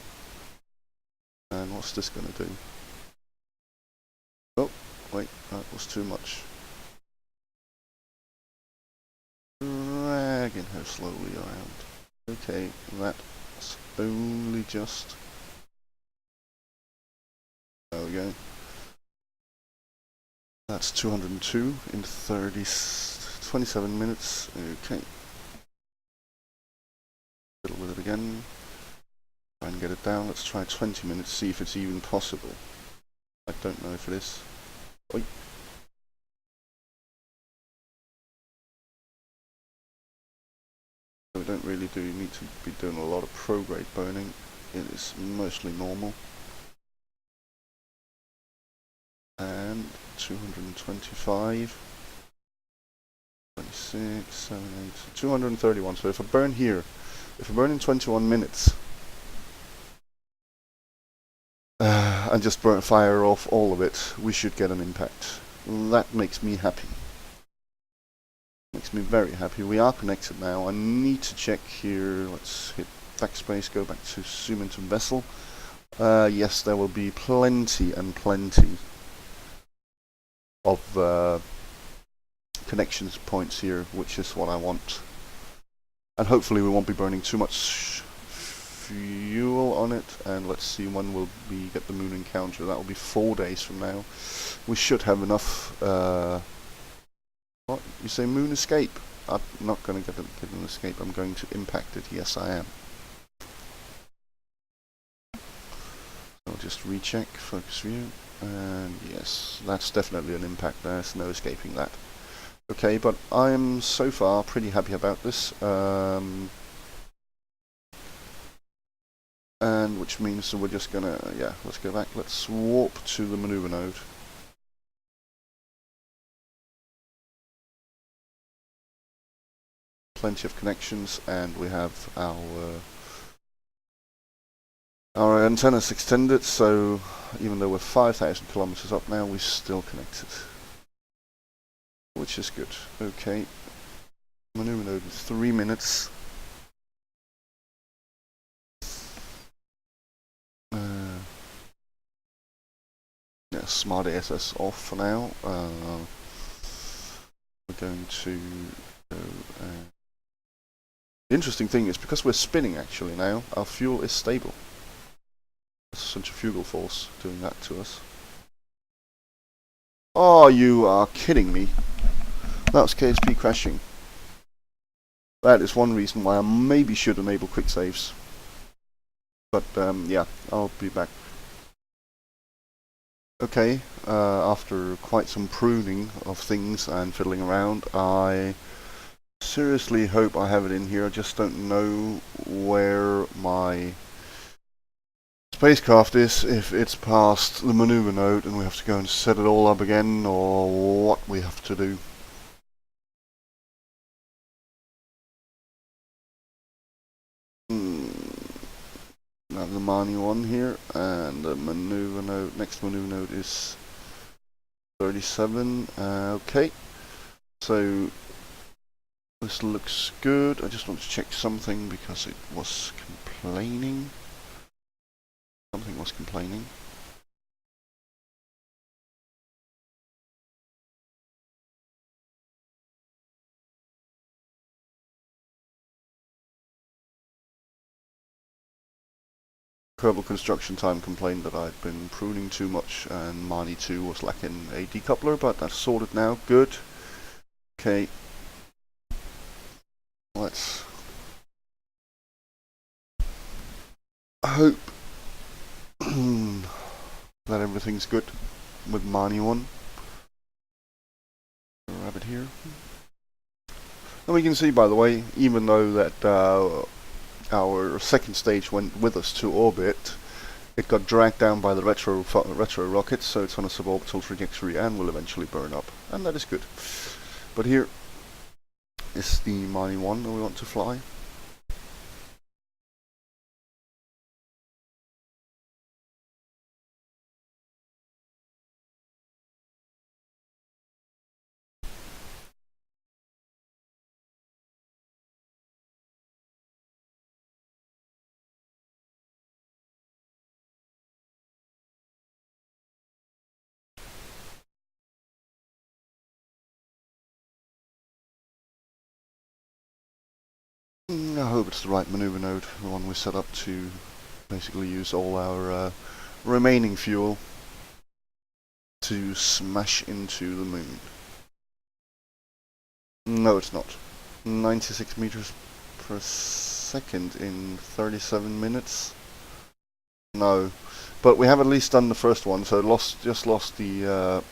And what's this going to do? Oh, wait, that was too much. Dragging her slowly around. Okay, that's only just... There we go. That's 202 in 27 minutes. Okay. A little bit of again. Try and get it down. Let's try 20 minutes, see if it's even possible. I don't know if it is. Oi. We don't really need to be doing a lot of prograde burning. It is mostly normal. And 225, 26, 7, 8, 231. So if I burn here, if I burn in 21 minutes, and just fire off all of it, we should get an impact. That makes me happy. Makes me very happy. We are connected now. I need to check here. Let's hit backspace, go back to zoom into vessel. Yes, there will be plenty and plenty of connections points here, which is what I want. And hopefully we won't be burning too much fuel on it. And let's see, when will we get the moon encounter? That will be 4 days from now. We should have enough. What? You say moon escape? I'm not going to get an escape. I'm going to impact it. Yes, I am. I'll just recheck focus view. And yes, that's definitely an impact. There's no escaping that. Okay, but I'm so far pretty happy about this. And which means that we're just gonna, yeah, let's go back. Let's warp to the maneuver node. Plenty of connections, and we have our antennas extended, so even though we're 5,000 kilometers up now, we're still connected, which is good. Okay, maneuver node in 3 minutes. Yeah, smart ASS off for now. We're going to go. The interesting thing is, because we're spinning actually now, our fuel is stable. There's a centrifugal force doing that to us. Oh, you are kidding me. That's KSP crashing. That is one reason why I maybe should enable quick saves. But yeah, I'll be back. Okay, after quite some pruning of things and fiddling around, I seriously hope I have it in here. I just don't know where my spacecraft is, if it's past the maneuver node and we have to go and set it all up again, or what we have to do. Now the Mani one here, and the maneuver node, next maneuver node is 37. Okay, so this looks good. I just want to check something because it was complaining. Something was complaining. Kerbal construction time complained that I'd been pruning too much and Mani 2 was lacking a decoupler, but that's sorted now. Good. Okay. Let's hope that everything's good with Mani 1. Rabbit here. And we can see, by the way, even though that our second stage went with us to orbit, it got dragged down by the retro rocket, so it's on a suborbital trajectory and will eventually burn up, and that is good. But here is the Mani 1 that we want to fly. I hope it's the right maneuver node, the one we set up to basically use all our remaining fuel to smash into the moon. No, it's not. 96 meters per second in 37 minutes. No, but we have at least done the first one, so just lost the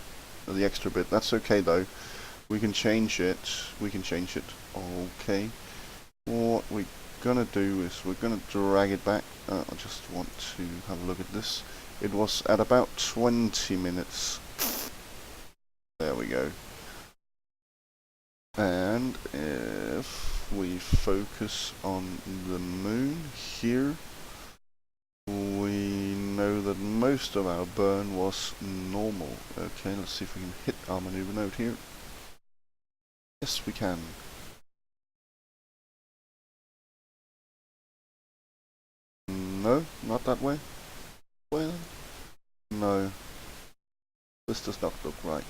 extra bit. That's okay though. We can change it. Okay. What we're gonna do is we're gonna drag it back. I just want to have a look at this. It was at about 20 minutes. There we go. And if we focus on the moon here, we know that most of our burn was normal. Okay, let's see if we can hit our maneuver node here. Yes, we can. No, not that way. Well, no. This does not look right.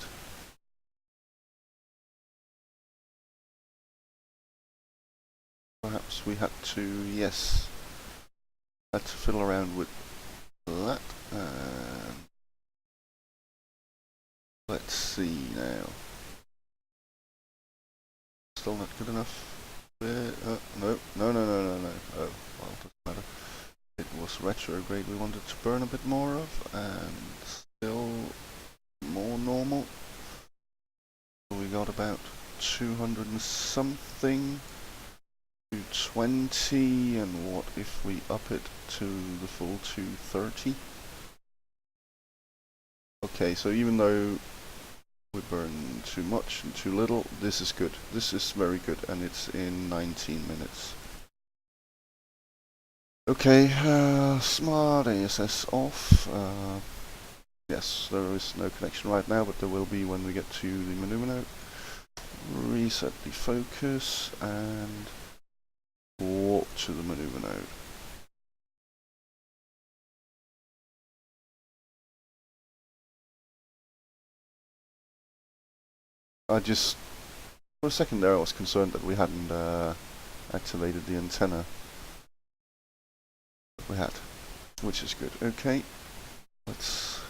Perhaps we had to, yes, had to fiddle around with that. And let's see now. Still not good enough. No. Oh, well, doesn't matter. It was retrograde we wanted to burn a bit more of, and still more normal. So we got about 200 and something. 220, and what if we up it to the full 230? Okay, so even though we burn too much and too little, this is good. This is very good, and it's in 19 minutes. Okay, smart ASS off. Yes, there is no connection right now, but there will be when we get to the maneuver node. Reset the focus and warp to the maneuver node. For a second there I was concerned that we hadn't activated the antenna. But we had, which is good. Okay, let's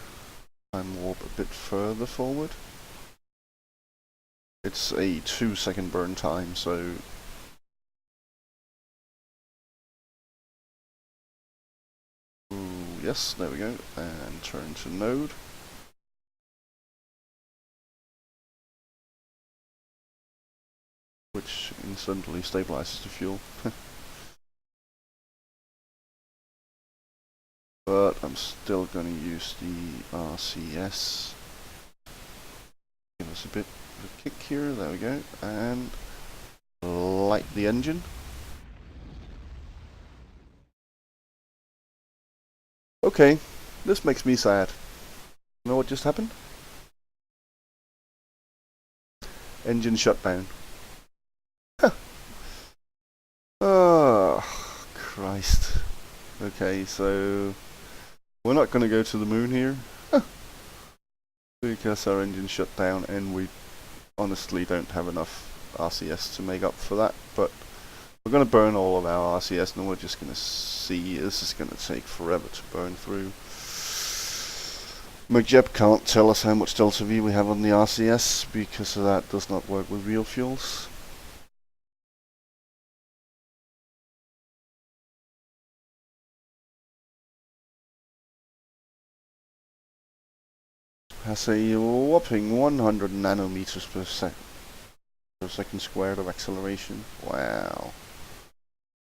time warp a bit further forward. It's a 2-second burn time, so yes, there we go, and turn to node. Which instantly stabilizes the fuel. But I'm still going to use the RCS. Give us a bit of a kick here, there we go, and light the engine. Okay, this makes me sad. You know what just happened? Engine shutdown. Oh, Christ. Okay, so we're not going to go to the moon here because our engine shut down and we honestly don't have enough RCS to make up for that, but we're going to burn all of our RCS and we're just going to see. This is going to take forever to burn through. McJeb can't tell us how much delta V we have on the RCS because of that does not work with real fuels. Has a whopping 100 nanometers per second squared of acceleration. Wow.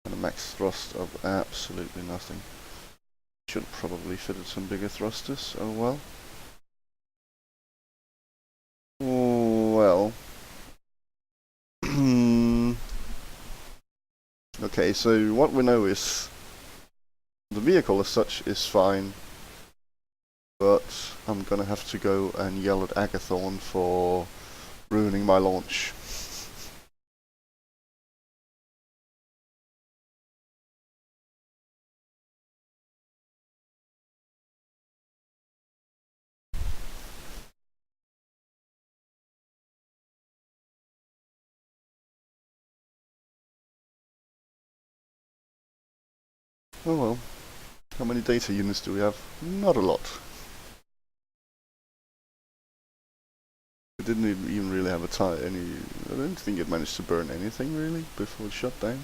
And a max thrust of absolutely nothing. Should probably fitted some bigger thrusters. Oh well. Well. Okay, so what we know is the vehicle as such is fine. But I'm gonna have to go and yell at Agathon for ruining my launch. Oh well. How many data units do we have? Not a lot. It didn't even really have I don't think it managed to burn anything really before it shut down.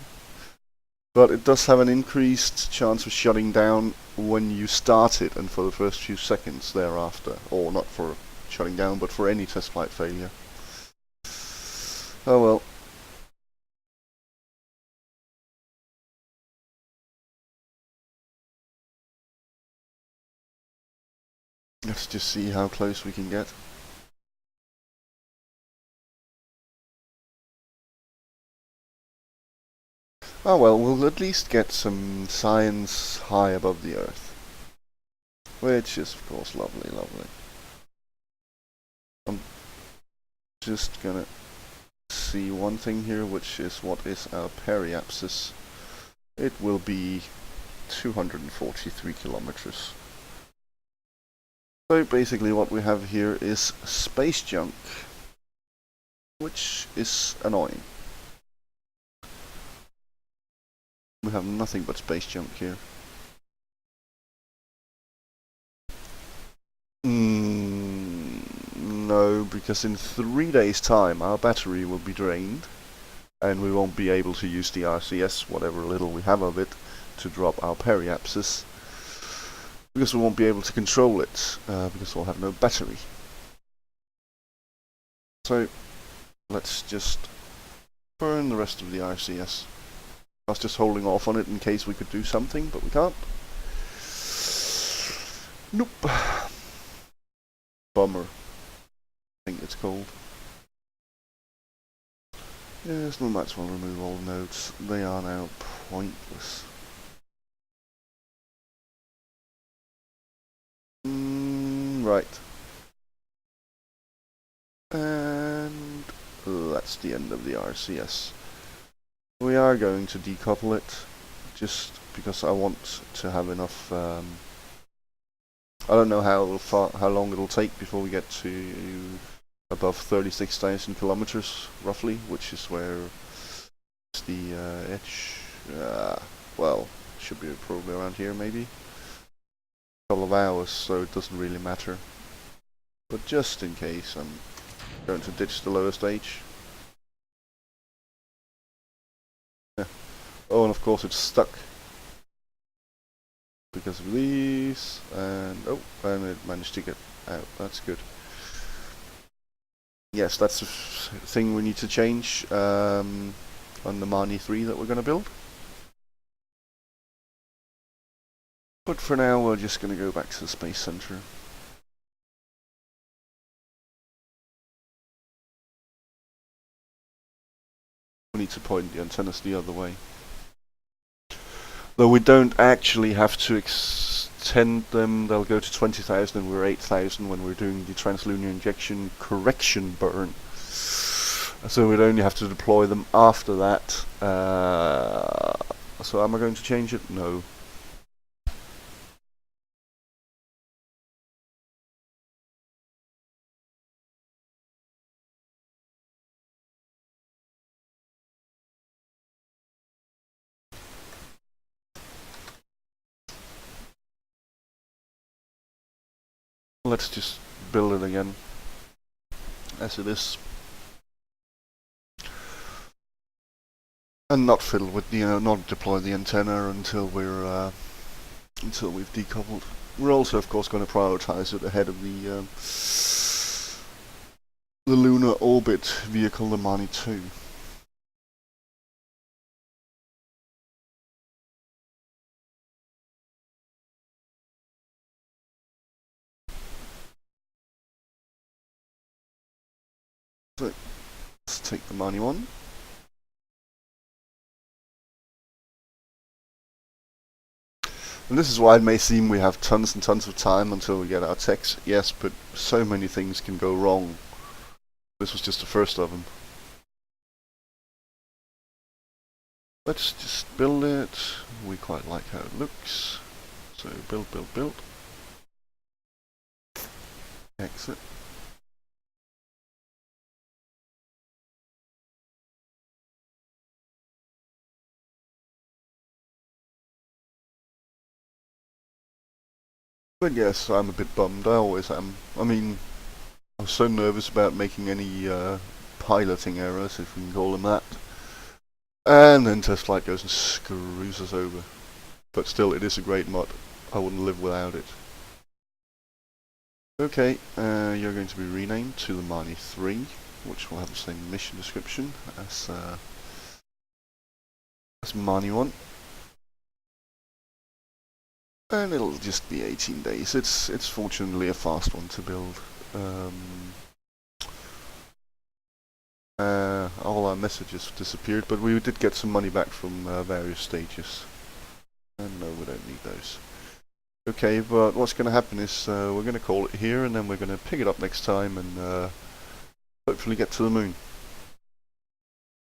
But it does have an increased chance of shutting down when you start it and for the first few seconds thereafter. Or not for shutting down, but for any test flight failure. Oh well. Let's just see how close we can get. Oh well, we'll at least get some science high above the Earth. Which is, of course, lovely, lovely. I'm just gonna see one thing here, which is what is our periapsis. It will be 243 kilometers. So basically what we have here is space junk, which is annoying. We have nothing but space junk here. No, because in 3 days' time our battery will be drained and we won't be able to use the RCS, whatever little we have of it, to drop our periapsis. Because we won't be able to control it, because we'll have no battery. So, let's just burn the rest of the RCS. I was just holding off on it in case we could do something, but we can't. Nope. Bummer, I think it's called. Yes, we might as well remove all the nodes. They are now pointless. Right. And that's the end of the RCS. We are going to decouple it, just because I want to have enough. I don't know how long it'll take before we get to above 36,000 kilometers, roughly, which is where it's the edge. Well, should be probably around here, maybe. A couple of hours, so it doesn't really matter. But just in case, I'm going to ditch the lower stage. Yeah. Oh, and of course it's stuck because of these, and oh, and it managed to get out. That's good. Yes, that's the thing we need to change on the Mani 3 that we're going to build. But for now, we're just going to go back to the Space Center. We need to point the antennas the other way. Though we don't actually have to extend them, they'll go to 20,000 and we're 8,000 when we're doing the translunar injection correction burn. So we'd only have to deploy them after that. So am I going to change it? No. Let's just build it again as it is, and not fiddle with the not deploy the antenna until we're until we've decoupled. We're also, of course, going to prioritize it ahead of the lunar orbit vehicle, the Mani 2. So let's take the Mani 1. And this is why it may seem we have tons and tons of time until we get our techs. Yes, but so many things can go wrong. This was just the first of them. Let's just build it. We quite like how it looks. So build, build, build. Exit. But yes, I'm a bit bummed. I always am. I mean, I was so nervous about making any piloting errors, if we can call them that. And then test flight goes and screws us over. But still, it is a great mod. I wouldn't live without it. Okay, you're going to be renamed to the Mani 3, which will have the same mission description as Mani 1. And it'll just be 18 days. It's fortunately a fast one to build. All our messages disappeared, but we did get some money back from various stages. And no, we don't need those. Okay, but what's going to happen is we're going to call it here, and then we're going to pick it up next time and hopefully get to the moon.